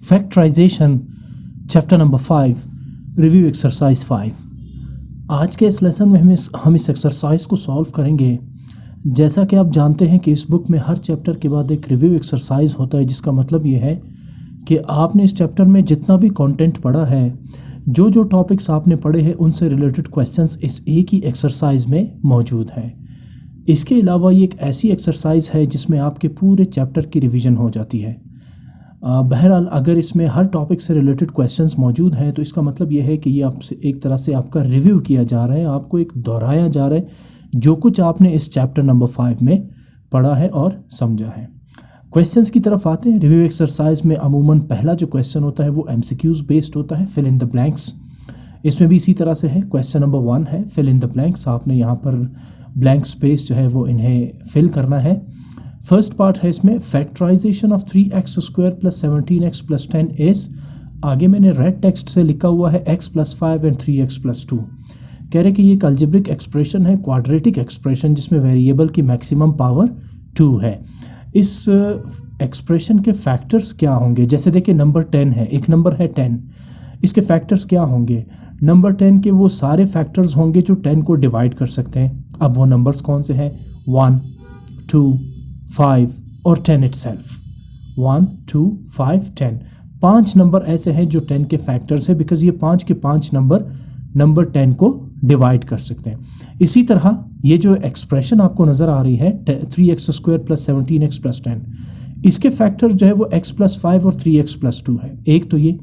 Factorisation chapter number 5 review exercise 5। आज के इस लेसन में हम इस एक्सरसाइज को सॉल्व करेंगे। जैसा कि आप जानते हैं कि इस बुक में हर चैप्टर के बाद एक रिव्यू एक्सरसाइज होता है, जिसका मतलब ये है कि आपने इस चैप्टर में जितना भी कंटेंट पढ़ा है, जो जो टॉपिक्स आपने पढ़े हैं, उनसे रिलेटेड क्वेश्चंस इस एक ही एक्सरसाइज में मौजूद हैं। इसके अलावा ये एक ऐसी एक्सरसाइज है जिसमें आपके पूरे चैप्टर की रिवीजन हो जाती है। बहरहाल अगर इसमें हर टॉपिक से रिलेटेड क्वेश्चंस मौजूद हैं तो इसका मतलब यह है कि ये आपसे एक तरह से आपका रिव्यू किया जा रहा है, आपको एक दोहराया जा रहा है जो कुछ आपने इस चैप्टर नंबर 5 में पढ़ा है और समझा है। क्वेश्चंस की तरफ आते हैं। रिव्यू एक्सरसाइज में अमूमन पहला जो क्वेश्चन होता है वो MCQs बेस्ड होता है, फिल इन द ब्लैंक्स। इसमें भी इसी तरह से है। क्वेश्चन नंबर 1 है फिल इन द ब्लैंक्स। आपने यहाँ पर ब्लैंक स्पेस जो है वो इन्हें फिल करना है। फर्स्ट पार्ट है इसमें factorization of 3x² + 17x + 10 is, आगे मैंने रेड टेक्स्ट से लिखा हुआ है x + 5 एंड 3x + 2। कह रहे कि ये एक अलजेब्रिक एक्सप्रेशन है, क्वाड्रेटिक एक्सप्रेशन, जिसमें वेरिएबल की मैक्सिमम पावर 2 है। इस एक्सप्रेशन के फैक्टर्स क्या होंगे? जैसे देखिए नंबर 10 है, एक नंबर है 10, इसके फैक्टर्स क्या होंगे? नंबर 10 के वो सारे फैक्टर्स होंगे जो 10 को डिवाइड कर सकते हैं। अब वो नंबर्स कौन से हैं? 1, 2, 5 और 10 इटसेल्फ। 1, 2, 5, 10 5 नंबर ऐसे हैं जो 10 के फैक्टर्स है, बिकॉज ये 5 के 5 नंबर 10 को डिवाइड कर सकते हैं। इसी तरह ये जो एक्सप्रेशन आपको नज़र आ रही है 3x² + 17x + 10, इसके फैक्टर जो है वो x + 5 और 3x + 2 है। एक तो ये,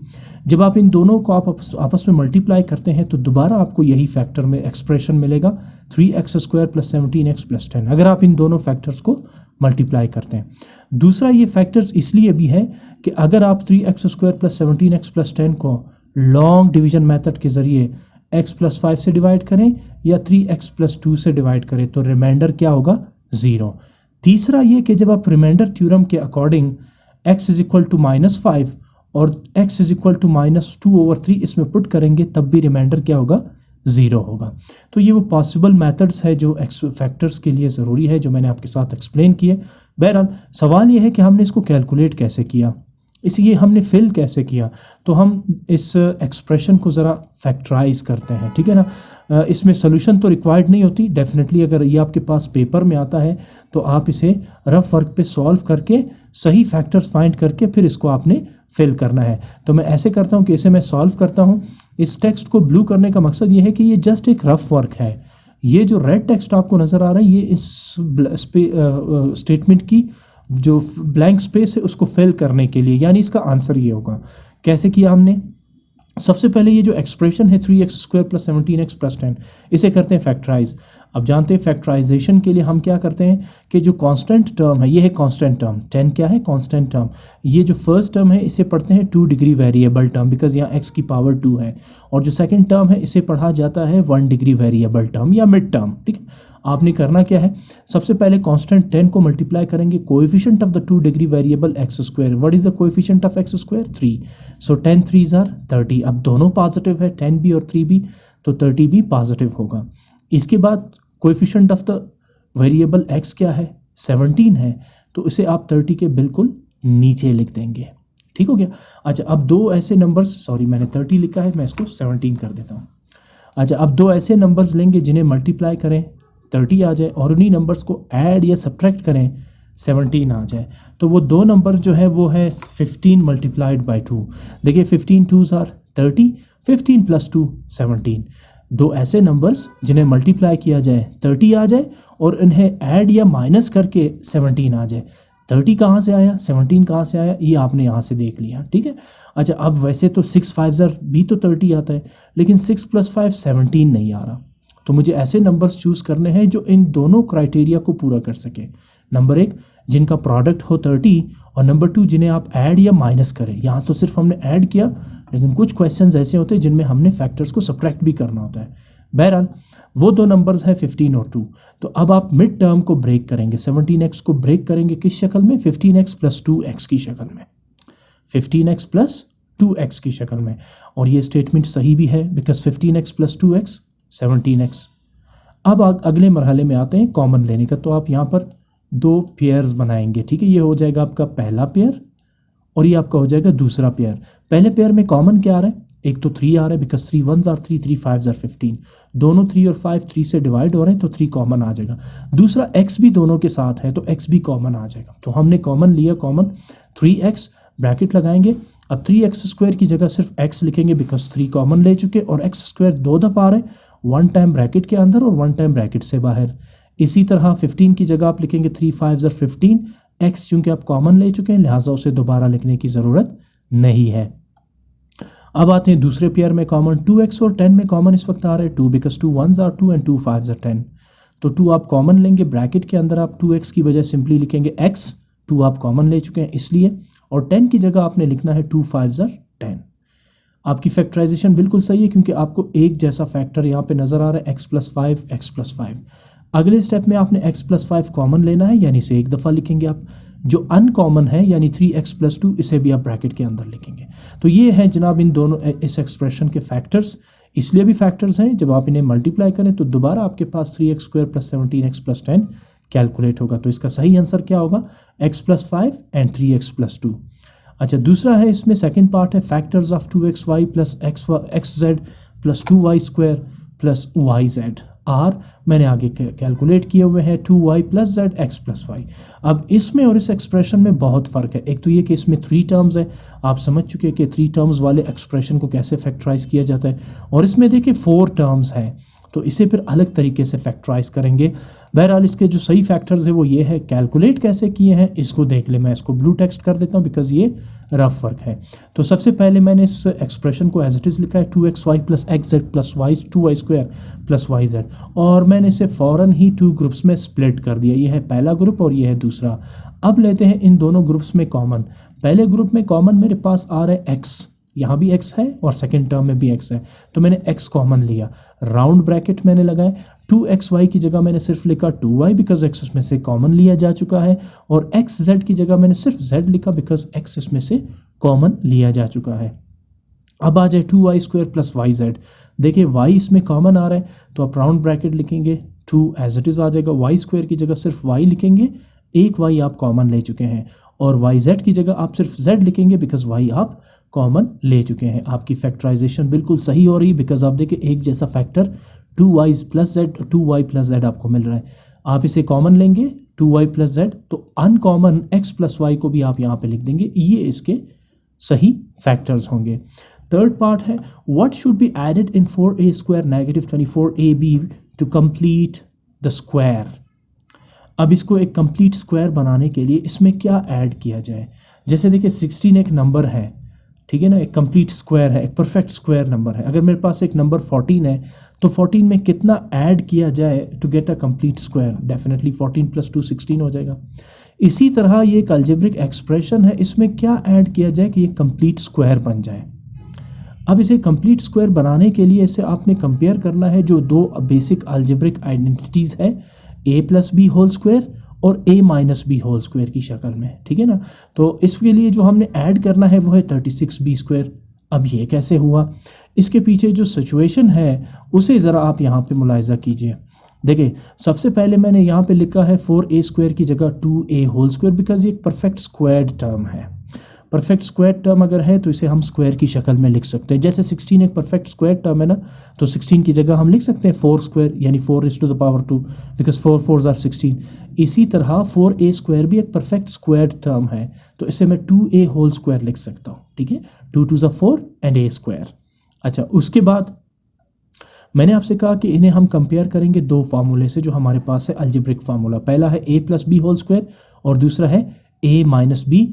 जब आप इन दोनों को आप आपस में मल्टीप्लाई करते हैं तो दोबारा आपको यही फैक्टर में एक्सप्रेशन मिलेगा 3x² + 17x + 10, अगर आप इन दोनों फैक्टर्स को मल्टीप्लाई करते हैं। दूसरा ये फैक्टर्स इसलिए भी है कि अगर आप 3x² + 17x + 10 को लॉन्ग डिवीजन मेथड के ज़रिए x + 5 से डिवाइड करें या 3x + 2 से डिवाइड करें तो रिमाइंडर क्या होगा? 0। तीसरा ये कि जब आप रिमाइंडर थ्योरम के अकॉर्डिंग x = -5 और x = -2/3 इसमें पुट करेंगे तब भी रिमाइंडर क्या होगा? 0 होगा। तो ये वो पॉसिबल मेथड्स है जो फैक्टर्स के लिए ज़रूरी है, जो मैंने आपके साथ एक्सप्लेन किए। बहरहाल सवाल ये है कि हमने इसको कैलकुलेट कैसे किया, इसलिए हमने फिल कैसे किया। तो हम इस एक्सप्रेशन को ज़रा फैक्टराइज करते हैं, ठीक है ना। इसमें सोल्यूशन तो रिक्वायर्ड नहीं होती। डेफिनेटली अगर ये आपके पास पेपर में आता है तो आप इसे रफ वर्क पे सॉल्व करके सही फैक्टर्स फाइंड करके फिर इसको आपने फिल करना है। तो मैं ऐसे करता हूँ कि इसे मैं सॉल्व करता हूँ। इस टेक्स्ट को ब्लू करने का मकसद ये है कि ये जस्ट एक रफ वर्क है। ये जो रेड टेक्स्ट आपको नज़र आ रहा है ये इस स्टेटमेंट की जो ब्लैंक स्पेस है उसको फिल करने के लिए, यानी इसका आंसर ये होगा। कैसे किया हमने? सबसे पहले ये जो एक्सप्रेशन है 3x² + 17x + 10, इसे करते हैं फैक्टराइज। अब जानते हैं फैक्टराइजेशन के लिए हम क्या करते हैं कि जो कांस्टेंट टर्म है, ये है कांस्टेंट टर्म। 10 क्या है? Constant term. ये जो फर्स्ट टर्म है इसे पढ़ते हैं 2 डिग्री वेरिएबल टर्म, बिकॉज यहाँ x की पावर 2 है। और जो सेकंड टर्म है इसे पढ़ा जाता है 1 डिग्री वेरिएबल टर्म या मिड टर्म, ठीक है। आपने करना क्या है? सबसे पहले कांस्टेंट 10 को मल्टीप्लाई करेंगे coefficient of the 2 degree variable x²। What is the coefficient of x²? 3। So 10 3s are 30। अब दोनों पॉजिटिव है, 10 भी और 3 भी, तो 30 भी पॉजिटिव होगा। इसके बाद coefficient of the variable x क्या है? 17 है, तो इसे आप 30 के बिल्कुल नीचे लिख देंगे। ठीक हो गया। अच्छा, अब दो ऐसे नंबर्स, सॉरी मैंने 30 लिखा है, मैं इसको 17 कर देता हूँ। अच्छा, अब दो ऐसे नंबर्स लेंगे जिन्हें मल्टीप्लाई करें 30 आ जाए और उन्हीं नंबर्स को ऐड या सब्ट्रैक्ट करें 17 आ जाए। तो वो दो नंबर्स जो है वो है 15 × 2। देखिए 15 2s are 30, 15 + 2 17। दो ऐसे नंबर्स जिन्हें मल्टीप्लाई किया जाए 30 आ जाए और इन्हें ऐड या माइनस करके 17 आ जाए। 30 कहाँ से आया, 17 कहाँ से आया, ये आपने यहाँ से देख लिया, ठीक है। अच्छा, अब वैसे तो 6 5s are भी तो 30 आता है, लेकिन 6 + 5 17 नहीं आ रहा। तो मुझे ऐसे नंबर्स चूज़ करने हैं जो इन दोनों क्राइटेरिया को पूरा कर सके। नंबर 1 जिनका प्रोडक्ट हो 30 और नंबर 2 जिन्हें आप ऐड या माइनस करें। यहाँ तो सिर्फ हमने ऐड किया, लेकिन कुछ क्वेश्चंस ऐसे होते हैं जिनमें हमने फैक्टर्स को सब्ट्रैक्ट भी करना होता है। बहरहाल वो दो नंबर्स हैं 15 और 2। तो अब आप मिड टर्म को ब्रेक करेंगे, 17x को ब्रेक करेंगे किस शक्ल में? 15x + 2x की शक्ल में, 15x + 2x की शक्ल में। और ये स्टेटमेंट सही भी है, बिकॉज 15x + 2x 17x। अब अगले मरहले में आते हैं कॉमन लेने का। तो आप यहाँ पर दो पेयर्स बनाएंगे, ठीक है। ये हो जाएगा आपका पहला पेयर और ये आपका हो जाएगा दूसरा पेयर। पहले पेयर में कॉमन क्या आ रहा है, एक तो 3 आ रहा है because 3 1s are 3, 3 5s are 15, दोनों 3 और 5 3 से डिवाइड हो रहे हैं तो 3 कॉमन आ जाएगा। दूसरा x भी दोनों के साथ है तो x भी कॉमन आ जाएगा। तो हमने कॉमन लिया, कॉमन 3x, ब्रैकेट लगाएंगे। अब 3x² की जगह सिर्फ x लिखेंगे बिकॉज 3 कॉमन ले चुके, और x² 2 दफ़ा आ रहे हैं, 1 टाइम ब्रैकेट के अंदर और 1 टाइम ब्रैकेट से बाहर। इसी तरह 15 की जगह आप लिखेंगे 3 5s आर 15, x चूंकि आप कॉमन ले चुके हैं लिहाजा उसे दोबारा लिखने की ज़रूरत नहीं है। अब आते हैं दूसरे पेयर में कॉमन 2x और 10 में कॉमन इस वक्त आ रहा है 2 because 2 1s are 2 and 2 5s are 10। तो 2 आप कॉमन लेंगे, ब्रैकेट के अंदर आप 2x की बजाय सिंपली लिखेंगे x, 2 आप कॉमन ले चुके हैं इसलिए, और 10 की जगह आपने लिखना है 2 5s आर 10। आपकी फैक्टराइजेशन बिल्कुल सही है क्योंकि आपको एक जैसा फैक्टर यहाँ पे नज़र आ रहा है, x + 5 x + 5। अगले स्टेप में आपने x + 5 कॉमन लेना है, यानी इसे एक दफ़ा लिखेंगे आप। जो अनकॉमन है यानी 3x + 2 इसे भी आप ब्रैकेट के अंदर लिखेंगे। तो ये है जनाब इन दोनों इस एक्सप्रेशन के फैक्टर्स। इसलिए भी फैक्टर्स हैं जब आप इन्हें मल्टीप्लाई करें तो दोबारा आपके पास 3x² + 17x + 10 कैलकुलेट होगा। तो इसका सही आंसर क्या होगा, x + 5 एंड 3x + 2। अच्छा, दूसरा है इसमें सेकंड पार्ट है factors of 2xy + xz + 2y² + yz। आर मैंने आगे कैलकुलेट किए हुए हैं 2y + z x + y। अब इसमें और इस एक्सप्रेशन में बहुत फ़र्क है। एक तो ये कि इसमें 3 टर्म्स है, आप समझ चुके हैं कि 3 टर्म्स वाले एक्सप्रेशन को कैसे फैक्टराइज किया जाता है, और इसमें देखिए 4 टर्म्स हैं तो इसे फिर अलग तरीके से फैक्टराइज करेंगे। बहरहाल इसके जो सही फैक्टर्स है वो ये है, कैलकुलेट कैसे किए हैं इसको देख ले। मैं इसको ब्लू टेक्स्ट कर देता हूँ बिकॉज ये रफ वर्क है। तो सबसे पहले मैंने इस एक्सप्रेशन को एज इट इज़ लिखा है 2xy + xz + y 2y² + yz, और मैंने इसे फ़ौरन ही 2 ग्रुप्स में स्प्लिट कर दिया। ये है पहला ग्रुप और ये है दूसरा। अब लेते हैं इन दोनों ग्रुप्स में कॉमन। पहले ग्रुप में कॉमन मेरे पास आ रहा है x, यहाँ भी x है और सेकंड टर्म में भी x है, तो मैंने x कॉमन लिया, राउंड ब्रैकेट मैंने लगाए। 2xy की जगह मैंने सिर्फ लिखा 2y बिकॉज x इसमें से कॉमन लिया जा चुका है, और xz की जगह मैंने सिर्फ z लिखा बिकॉज x इसमें से कॉमन लिया जा चुका है। अब आ जाए 2y² + yz। देखिए y इसमें कॉमन आ रहा है तो आप राउंड ब्रैकेट लिखेंगे, 2 एज इट इज़ आ जाएगा, y² की जगह सिर्फ y लिखेंगे, एक y आप कॉमन ले चुके हैं, और yz की जगह आप सिर्फ z लिखेंगे बिकॉज y आप कॉमन ले चुके हैं। आपकी फैक्टराइजेशन बिल्कुल सही हो रही है बिकॉज आप देखिए एक जैसा factor 2y + z 2y + z आपको मिल रहा है। आप इसे कॉमन लेंगे 2y + z, तो अनकॉमन x + y को भी आप यहाँ पे लिख देंगे, ये इसके सही फैक्टर्स होंगे। थर्ड पार्ट है what should be added in 4a² - 24ab to complete the square. अब इसको एक कंप्लीट स्क्वायर बनाने के लिए इसमें क्या ऐड किया जाए। जैसे देखिए 16 एक नंबर है, ठीक है ना, एक कंप्लीट स्क्वायर है, एक परफेक्ट स्क्वायर नंबर है। अगर मेरे पास एक नंबर 14 है तो 14 में कितना ऐड किया जाए to get a complete square, definitely 14 + 2 16 हो जाएगा। इसी तरह ये एक अलजेब्रिक एक्सप्रेशन है, इसमें क्या ऐड किया जाए कि ये कंप्लीट स्क्वायर बन जाए। अब इसे कंप्लीट स्क्वायर बनाने के लिए इसे आपने कंपेयर करना है जो 2 बेसिक अलजेब्रिक आइडेंटिटीज़ है, a + b² और a - b² की शक्ल में, ठीक है ना। तो इसके लिए जो हमने ऐड करना है वो है 36b²। अब ये कैसे हुआ, इसके पीछे जो सिचुएशन है उसे ज़रा आप यहाँ पे मुलाहिज़ा कीजिए। देखिए सबसे पहले मैंने यहाँ पे लिखा है 4a² की जगह 2a² बिकॉज ये एक परफेक्ट स्क्वायर्ड टर्म है। परफेक्ट स्क्वायर टर्म अगर है तो इसे हम स्क्वायर की शक्ल में लिख सकते हैं। जैसे 16 एक परफेक्ट स्क्वायर टर्म है ना, तो 16 की जगह हम लिख सकते हैं 4² यानी 4⁻² बिकॉज 4 4s आर 16। इसी तरह 4a² भी एक परफेक्ट स्क्वायर्ड टर्म है तो इसे मैं 2a² लिख सकता हूँ, ठीक है, 2 2s are 4 एंड a²। अच्छा, उसके बाद मैंने आपसे कहा कि इन्हें हम कंपेयर करेंगे 2 फार्मूले से जो हमारे पास है अलजेब्रिक फार्मूला। पहला है a + b² और दूसरा है a - b²।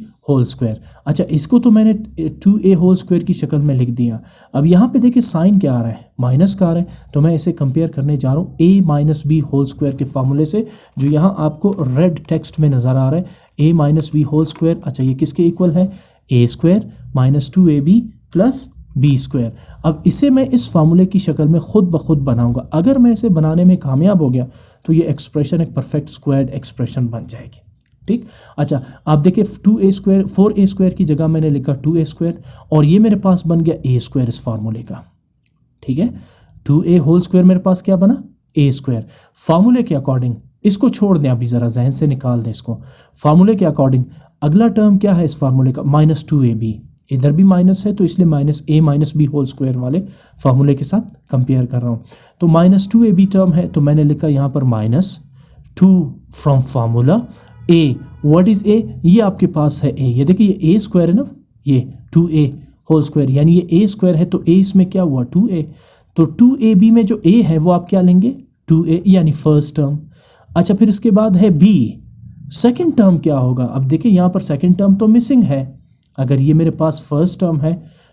अच्छा, इसको तो मैंने 2a² की शक्ल में लिख दिया। अब यहाँ पे देखिए साइन क्या आ रहा है, माइनस का आ रहा है, तो मैं इसे कंपेयर करने जा रहा हूँ a - b² के फार्मूले से जो यहाँ आपको रेड टेक्स्ट में नज़र आ रहा है, a - b²। अच्छा, ये किसके इक्वल है, a² - 2ab + b²। अब इसे मैं इस फार्मूले की शक्ल में खुद ब खुद बनाऊंगा। अगर मैं इसे बनाने में कामयाब हो गया तो ये एक्सप्रेशन एक परफेक्ट स्क्वायर्ड एक्सप्रेशन बन जाएगी, ठीक। अच्छा, आप देखिए 4a² की जगह मैंने लिखा 2a² और ये मेरे पास बन गया a² इस फार्मूले का, ठीक है। 2a² मेरे पास क्या बना, a²। फार्मूले के अकॉर्डिंग इसको छोड़ दें, अभी ज़रा जहन से निकाल दें इसको। फार्मूले के अकॉर्डिंग अगला टर्म क्या है इस फार्मूले का, -2ab। इधर भी माइनस है तो इसलिए -a - b होल स्क्वायर वाले फार्मूले के साथ कंपेयर कर रहा हूँ। तो -2ab टर्म है तो मैंने लिखा यहाँ पर -2 from formula a। What is a? ये आपके पास है a। ये देखिए ये a स्क्वायर है ना, ये 2a होल स्क्वायर, यानी ये a स्क्वायर है तो a इसमें क्या हुआ 2a। तो 2ab में जो a है वो आप क्या लेंगे 2a, यानी फर्स्ट टर्म। अच्छा, फिर इसके बाद है b, सेकेंड टर्म क्या होगा। अब देखिए यहाँ पर सेकेंड टर्म तो मिसिंग है। अगर ये मेरे पास फर्स्ट टर्म है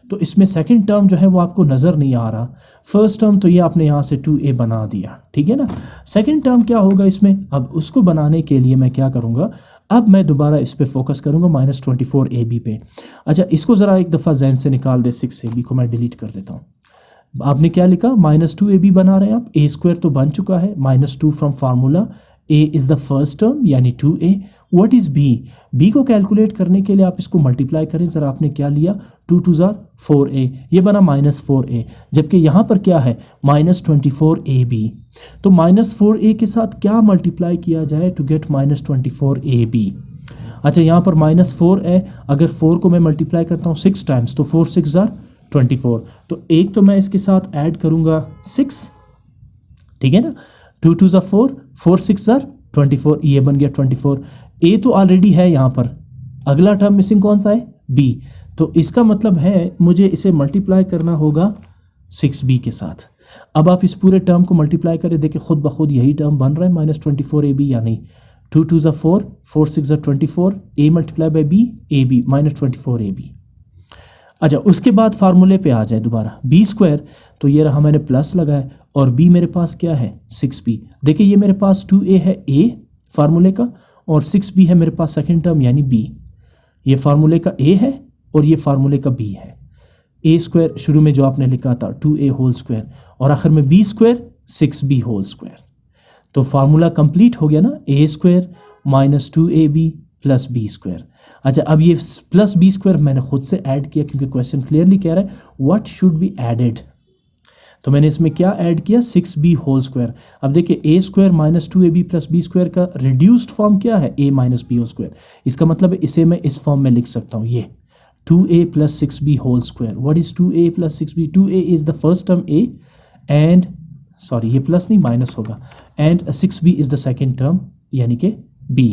तो इसमें सेकंड टर्म जो है वो आपको नज़र नहीं आ रहा। फर्स्ट टर्म तो ये आपने यहाँ से 2a बना दिया, ठीक है ना। सेकंड टर्म क्या होगा इसमें, अब उसको बनाने के लिए मैं क्या करूँगा, अब मैं दोबारा इस पे फोकस करूँगा -24ab पे। अच्छा, इसको ज़रा एक दफ़ा जहन से निकाल दे, 6ab को मैं डिलीट कर देता हूँ। आपने क्या लिखा, -2ab बना रहे हैं आप, a स्क्वायर तो बन चुका है, -2 from formula a is the first term यानी 2a। What is b? b को कैलकुलेट करने के लिए आप इसको मल्टीप्लाई करें ज़रा। आपने क्या लिया, 2 2 ज़ार 4a, ये बना -4a, जबकि यहाँ पर क्या है -24ab। तो -4a के साथ क्या मल्टीप्लाई किया जाए टू गेट -24ab। अच्छा, यहाँ पर -4 है, अगर 4 को मैं मल्टीप्लाई करता हूँ 6 टाइम्स तो 4 6 ज़ार 24, तो एक तो मैं इसके साथ ऐड करूँगा 6, ठीक है ना। 2 2 ज़ा 4, 4 6 ज़ार 24, ये बन गया 24। ए तो ऑलरेडी है यहाँ पर, अगला टर्म मिसिंग कौन सा है b, तो इसका मतलब है मुझे इसे मल्टीप्लाई करना होगा 6b के साथ। अब आप इस पूरे टर्म को मल्टीप्लाई करें, देखिए खुद ब खुद यही टर्म बन रहा है -24ab, यानी 2 2 ज़ा 4, 4 6 ज़ा 24, a multiply by b, ab -24ab। अच्छा, उसके बाद फार्मूले पे आ जाए दोबारा, b स्क्वायर, तो ये रहा मैंने प्लस लगाया, और b मेरे पास क्या है 6b। देखिए ये मेरे पास 2a है a फार्मूले का, और 6b है मेरे पास सेकंड टर्म यानी b। ये फार्मूले का a है और ये फार्मूले का b है। a स्क्वायर शुरू में जो आपने लिखा था 2a होल स्क्वायर, और आखिर में b square 6b whole square. तो फार्मूला कंप्लीट हो गया ना, a square -2ab plus b square. अच्छा, अब ये प्लस b स्क्वायर मैंने खुद से ऐड किया क्योंकि क्वेश्चन क्लियरली कह रहा है व्हाट शुड बी एडेड। तो मैंने इसमें क्या ऐड किया 6b होल स्क्वायर। अब देखिए a square -2ab plus b square का रिड्यूस्ड फॉर्म क्या है a minus b whole square. इसका मतलब है इसे मैं इस फॉर्म में लिख सकता हूँ, ये 2a plus 6b whole square. What is 2a plus 6b? 2a is the first term a and sorry ये प्लस नहीं माइनस होगा, and 6b is the second term यानी कि b।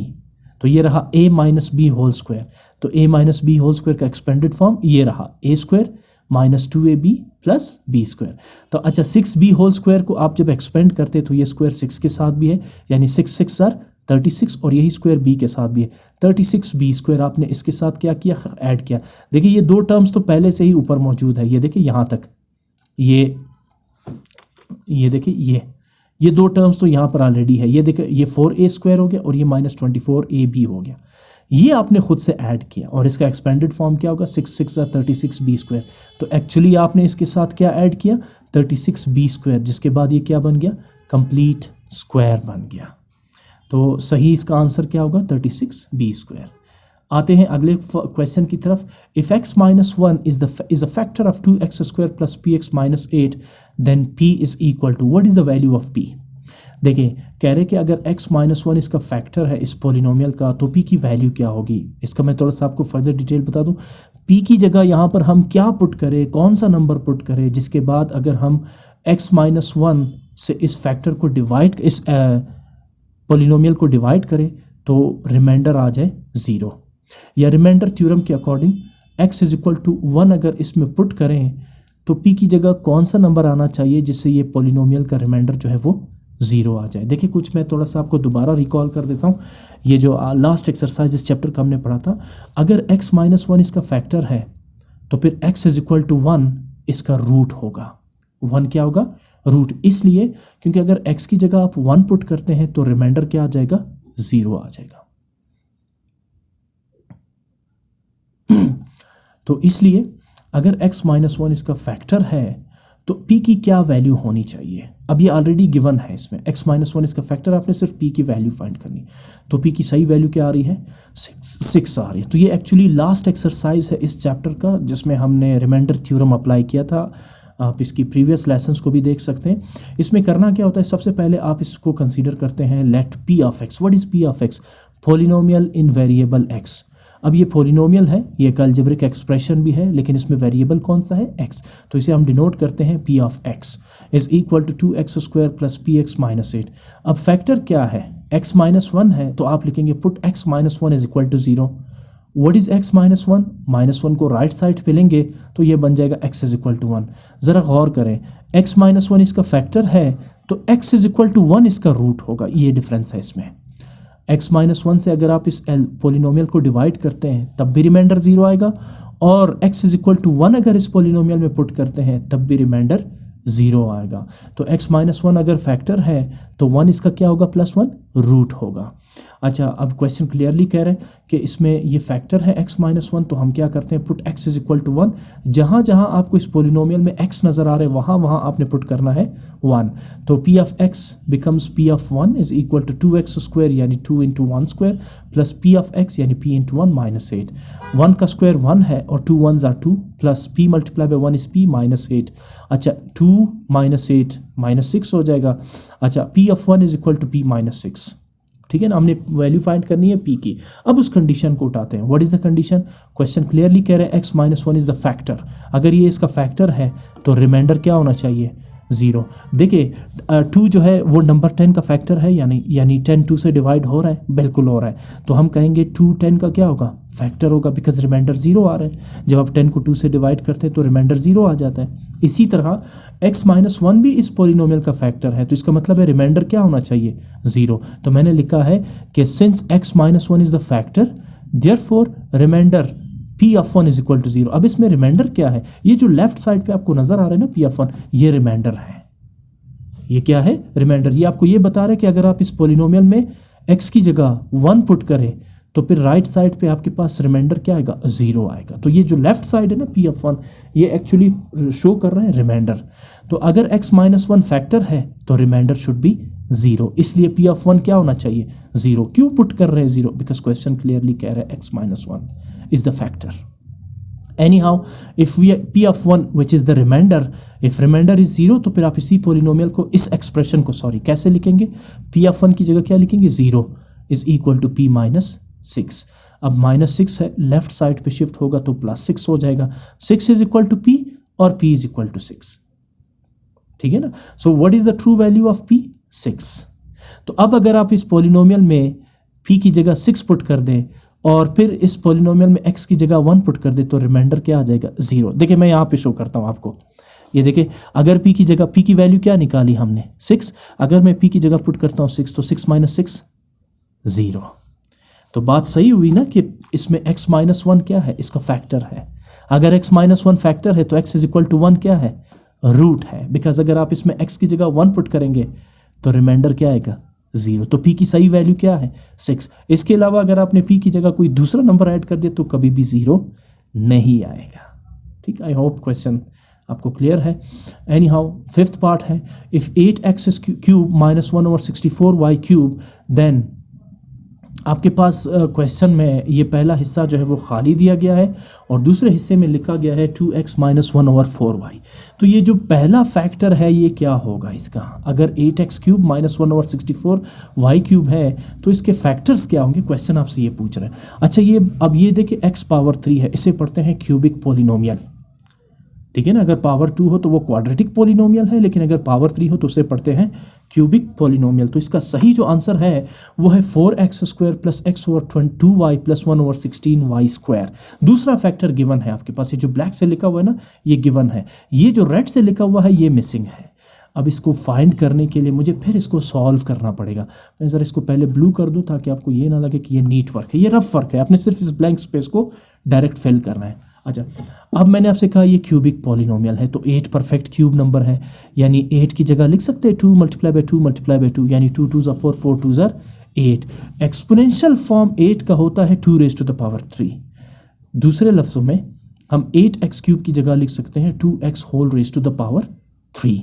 तो ये रहा a minus b whole square. तो a minus b whole square का एक्सपेंडेड फॉर्म ये रहा a square -2ab plus b square. तो अच्छा, 6b होल स्क्वायर को आप जब एक्सपेंड करते तो ये स्क्वायर 6 के साथ भी है, यानी 6 6 ज़ार 36, और यही स्क्वायर b के साथ भी है 36b स्क्वायर। आपने इसके साथ क्या किया, ऐड किया। देखिए ये दो टर्म्स तो पहले से ही ऊपर मौजूद है, ये देखिए यहाँ तक, ये देखिए ये दो टर्म्स तो यहाँ पर ऑलरेडी है। ये देखिए ये 4a स्क्वायर हो गया और ये -24ab हो गया, ये आपने खुद से ऐड किया, और इसका एक्सपेंडेड फॉर्म क्या होगा 6 6 ज़ार 36b स्क्वायर। तो एक्चुअली आपने इसके साथ क्या ऐड किया 36b स्क्वायर, जिसके बाद ये क्या बन गया कंप्लीट स्क्वायर बन गया। तो सही इसका आंसर क्या होगा 36b स्क्वायर। आते हैं अगले क्वेश्चन की तरफ। If x - 1 is a factor of 2x square plus px - 8 then p is equal to, what is the value of p। देखिए कह रहे कि अगर x - 1 इसका फैक्टर है इस पोलिनोमियल का, तो p की वैल्यू क्या होगी। इसका मैं थोड़ा सा आपको फर्दर डिटेल बता दूं। p की जगह यहाँ पर हम क्या पुट करें, कौन सा नंबर पुट करें, जिसके बाद अगर हम x - 1 से इस फैक्टर को डिवाइड, इस पोलिनोमियल को डिवाइड करें तो रिमाइंडर आ जाए 0, या रिमाइंडर थ्योरम के according x is equal to 1 अगर इसमें पुट करें तो p की जगह कौन सा नंबर आना चाहिए जिससे ये पोलिनोमियल का रिमाइंडर जो है वो 0 आ जाए। देखिए कुछ मैं थोड़ा सा आपको दोबारा रिकॉल कर देता हूँ। ये जो लास्ट एक्सरसाइज इस चैप्टर का हमने पढ़ा था, अगर x - 1 इसका फैक्टर है तो फिर x इज इक्वल टू 1 इसका रूट होगा। 1 क्या होगा रूट, इसलिए क्योंकि अगर x की जगह आप 1 पुट करते हैं तो रिमाइंडर क्या आ जाएगा 0 आ जाएगा। तो इसलिए अगर x - 1 इसका फैक्टर है तो p की क्या वैल्यू होनी चाहिए। अब ये ऑलरेडी गिवन है इसमें, x - 1 इसका फैक्टर, आपने सिर्फ p की वैल्यू फाइंड करनी। तो p की सही वैल्यू क्या आ रही है 6 आ रही है। तो ये एक्चुअली लास्ट एक्सरसाइज है इस चैप्टर का जिसमें हमने रिमाइंडर थ्योरम अप्लाई किया था आप इसकी प्रीवियस लेसन्स को भी देख सकते हैं। इसमें करना क्या होता है, सबसे पहले आप इसको कंसीडर करते हैं let p of x. What is p of x? Polynomial in variable x. अब ये पॉलिनोमियल है, ये एक अलजेब्रिक एक्सप्रेशन भी है, लेकिन इसमें वेरिएबल कौन सा है? एक्स। तो इसे हम डिनोट करते हैं p of x is equal to 2x² plus p x minus 8। अब फैक्टर क्या है? x माइनस 1 है, तो आप लिखेंगे put x minus 1 is equal to 0। What is x minus 1? Minus 1 को राइट साइड पे लेंगे तो ये बन जाएगा x इज इक्वल टू 1। ज़रा गौर करें, x माइनस 1 इसका फैक्टर है तो x इज इक्वल टू 1 इसका रूट होगा। ये डिफरेंस है इसमें। x माइनस 1 से अगर आप इस पोलिनोमियल को डिवाइड करते हैं तब भी रिमाइंडर 0 आएगा, और x इज इक्वल टू 1 अगर इस पोलिनोमियल में पुट करते हैं तब भी रिमाइंडर 0 आएगा। तो x माइनस 1 अगर फैक्टर है तो 1 इसका क्या होगा? प्लस 1 रूट होगा। अच्छा, अब क्वेश्चन क्लियरली कह रहे हैं कि इसमें ये फैक्टर है x माइनस 1, तो हम क्या करते हैं, put x is equal to 1। जहाँ जहाँ आपको इस पोलिनोमियल में x नज़र आ रहे हैं वहाँ वहाँ आपने पुट करना है 1। तो p of x becomes p of 1 is equal to 2x² यानी 2 into 1² plus p of x यानी p इंटू 1 माइनस 8। 1 का स्क्वायर 1 है और 2 1s are 2 plus p multiply by 1 is p minus 8। अच्छा, 2 माइनस 8 माइनस 6 हो जाएगा। अच्छा, p of 1 is equal to p minus 6। ठीक है ना, हमने वैल्यू फाइंड करनी है p की। अब उस कंडीशन को उठाते हैं। What is the condition? Question clearly कह रहे हैं x minus 1 is the factor. अगर ये इसका फैक्टर है तो रिमाइंडर क्या होना चाहिए? 0। देखिए 2 जो है वो नंबर 10 का फैक्टर है, यानी 10 2 से डिवाइड हो रहा है, बिल्कुल हो रहा है। तो हम कहेंगे 2 10 का क्या होगा? फैक्टर होगा, बिकॉज रिमाइंडर 0 आ रहा है। जब आप 10 को 2 से डिवाइड करते हैं तो रिमाइंडर 0 आ जाता है। इसी तरह x माइनस 1 भी इस पोलिनोमियल का फैक्टर है, तो इसका मतलब है रिमाइंडर क्या होना चाहिए? 0। तो मैंने लिखा है कि since x minus 1 is the factor therefore remainder p of 1 is equal to 0। अब इसमें रिमाइंडर क्या है? ये जो लेफ्ट साइड पे आपको नजर आ रहा है ना p ऑफ 1, ये रिमाइंडर है। ये क्या है? रिमाइंडर। ये आपको ये बता रहा है कि अगर आप इस पोलिनोमियल में x की जगह 1 पुट करें तो फिर राइट साइड पे आपके पास रिमाइंडर क्या आएगा? 0 आएगा। तो ये जो लेफ्ट साइड है ना p ऑफ 1, ये एक्चुअली शो कर रहा है रिमाइंडर। तो अगर x माइनस 1 फैक्टर है तो रिमाइंडर शुड बी 0, इसलिए p ऑफ 1 क्या होना चाहिए? 0। क्यों पुट कर रहे हैं 0? बिकॉज क्वेश्चन क्लियरली कह रहा है x minus 1 is the factor. Anyhow, if we p of 1 which is the remainder, if remainder is 0 तो फिर आप इसी पोलिनोमियल को, इस एक्सप्रेशन को कैसे लिखेंगे? p of 1 की जगह क्या लिखेंगे? 0 is equal to p minus 6। अब माइनस 6 है, लेफ्ट साइड पे शिफ्ट होगा तो प्लस 6 हो जाएगा। 6 इज इक्वल टू p और p इज इक्वल टू 6। ठीक है ना। So what is the true value of p? 6। तो अब अगर आप इस पोलिनोमियल में p की जगह 6 पुट कर दें और फिर इस पोलिनोमियल में x की जगह 1 पुट कर दे तो रिमाइंडर क्या आ जाएगा? 0। देखिए मैं यहाँ पे शो करता हूँ आपको। ये देखिए, अगर p की जगह, p की वैल्यू क्या निकाली हमने? 6। अगर मैं p की जगह पुट करता हूँ 6 तो 6 माइनस 6 0। तो बात सही हुई ना कि इसमें x माइनस 1 क्या है? इसका फैक्टर है। अगर x माइनस 1 फैक्टर है तो x इज इक्वल टू 1 क्या है? रूट है। बिकॉज अगर आप इसमें x की जगह 1 पुट करेंगे तो रिमाइंडर क्या आएगा? 0। तो p की सही वैल्यू क्या है? 6। इसके अलावा अगर आपने p की जगह कोई दूसरा नंबर ऐड कर दिया तो कभी भी 0 नहीं आएगा। ठीक, आई होप क्वेश्चन आपको क्लियर है। एनी हाउ, 5th पार्ट है, if 8x cube minus 1/64y cube, then आपके पास क्वेश्चन में ये पहला हिस्सा जो है वो खाली दिया गया है और दूसरे हिस्से में लिखा गया है 2x माइनस 1/4y। तो ये जो पहला फैक्टर है ये क्या होगा इसका? अगर 8x cube minus 1/64y cube है तो इसके फैक्टर्स क्या होंगे? क्वेश्चन आपसे ये पूछ रहे हैं। अच्छा, ये अब ये देखिए x पावर 3 है, इसे पढ़ते हैं क्यूबिक पोलिनोमियल। ठीक है ना, अगर पावर 2 हो तो वो क्वाड्रेटिक पोलिनोमियल है, लेकिन अगर पावर 3 हो तो उसे पढ़ते हैं क्यूबिक पोलिनोमियल। तो इसका सही जो आंसर है वो है 4x² plus x/2y plus 1/16y²। दूसरा फैक्टर गिवन है आपके पास, ये जो ब्लैक से लिखा हुआ है ना ये गिवन है, ये जो रेड से लिखा हुआ है ये मिसिंग है। अब इसको फाइंड करने के लिए मुझे फिर इसको सॉल्व करना पड़ेगा। मैं ज़रा इसको पहले ब्लू कर दूं ताकि आपको ये ना लगे कि ये नीट वर्क है, ये रफ वर्क है। आपने सिर्फ इस ब्लैंक स्पेस को डायरेक्ट फिल करना है। अच्छा, अब मैंने आपसे कहा ये क्यूबिक पॉलिनोमियल है तो 8 परफेक्ट क्यूब नंबर है, यानी 8 की जगह लिख सकते हैं 2 मल्टीप्लाई बाई 2 मल्टीप्लाई बाई 2, यानी 2 2s are 4 4 2s are 8। Exponential form 8 का होता है 2 raised to the power 3। दूसरे लफ्ज़ों में हम 8x क्यूब की जगह लिख सकते हैं 2x whole raised to the power 3।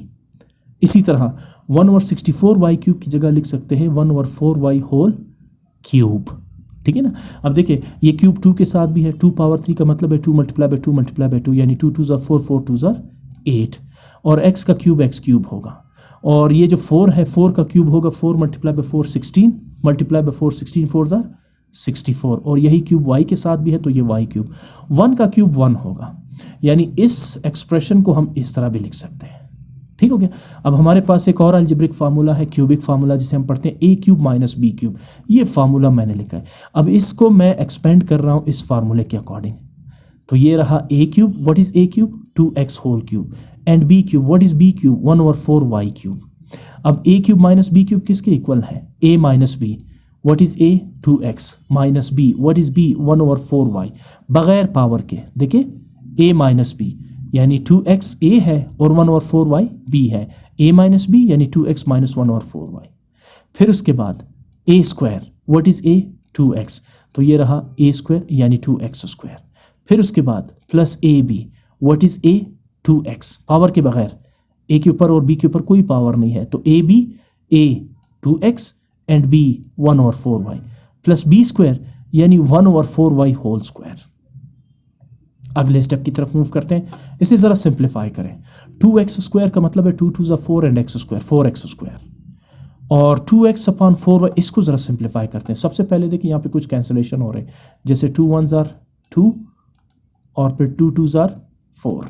इसी तरह 1/64y क्यूब की जगह लिख सकते हैं 1/4y होल क्यूब। ठीक है ना। अब देखिए ये क्यूब 2 के साथ भी है, 2 पावर 3 का मतलब है 2 मल्टीप्लाई बाई 2 मल्टीप्लाई बाई 2, यानी 2 2s are 4 4 2s are 8 और x का क्यूब x क्यूब होगा। और ये जो 4 है 4 का क्यूब होगा 4 मल्टीप्लाई बाई 4 16 मल्टीप्लाई बाई 4 16 4 ज़ार 64 और यही क्यूब y के साथ भी है तो ये y क्यूब 1 का क्यूब 1 होगा। यानी इस एक्सप्रेशन को हम इस तरह भी लिख सकते हैं। ठीक हो गया। अब हमारे पास एक और अलजेब्रिक फार्मूला है क्यूबिक फार्मूला जिसे हम पढ़ते हैं a cube minus b cube. ये फार्मूला मैंने लिखा है। अब इसको मैं एक्सपेंड कर रहा हूँ इस फार्मूले के अकॉर्डिंग। तो ये रहा a cube, what is a cube 2x whole cube and b cube, what is b cube 1/4 y cube. अब a cube minus b cube किसके इक्वल है a minus b, what is a 2x minus b, what is b 1/4y बगैर power के। देखिए a minus b यानी 2x a है और 1/4y b है, a माइनस b यानी 2x माइनस 1/4y। फिर उसके बाद a square, what is a 2x, तो ये रहा a स्क्वायर यानी 2x स्क्वायर। फिर उसके बाद plus A b, what is a 2x power के बगैर, a के ऊपर और b के ऊपर कोई पावर नहीं है तो a b a 2x and b 1/4y plus b square यानी 1/4y होल स्क्वायर। अगले स्टेप की तरफ मूव करते हैं, इसे ज़रा सिंप्लीफाई करें। 2x स्क्वायर का मतलब है 2 2 ज़ा 4 and x square 4x square और 2x अपॉन 4y, इसको ज़रा सिंप्लीफाई करते हैं। सबसे पहले देखिए यहाँ पे कुछ कैंसिलेशन हो रहे हैं, जैसे 2 1 ज़ार 2 और फिर 2 2 ज़ार 4।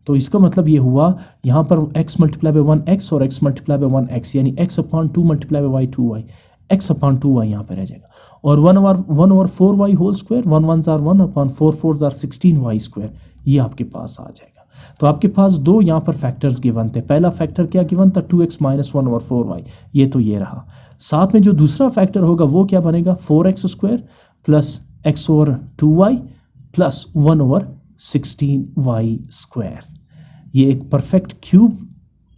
तो इसका मतलब ये हुआ यहाँ पर x मल्टीप्लाई बाई 1x और x मल्टीप्लाई बाई 1x यानी x upon 2 multiply by 2y, x upon 2y यहाँ पे रह जाएगा और 1/4y होल स्क्वायर 1 1 ज़ार 1 अपॉन 4 4 ज़ार 16y स्क्वायर, ये आपके पास आ जाएगा। तो आपके पास दो यहाँ पर फैक्टर्स गिवन थे। पहला फैक्टर क्या गिवन था 2x माइनस 1/4y, ये तो ये रहा। साथ में जो दूसरा फैक्टर होगा वो क्या बनेगा 4x square plus x over 2y plus 1/16y square. ये एक परफेक्ट क्यूब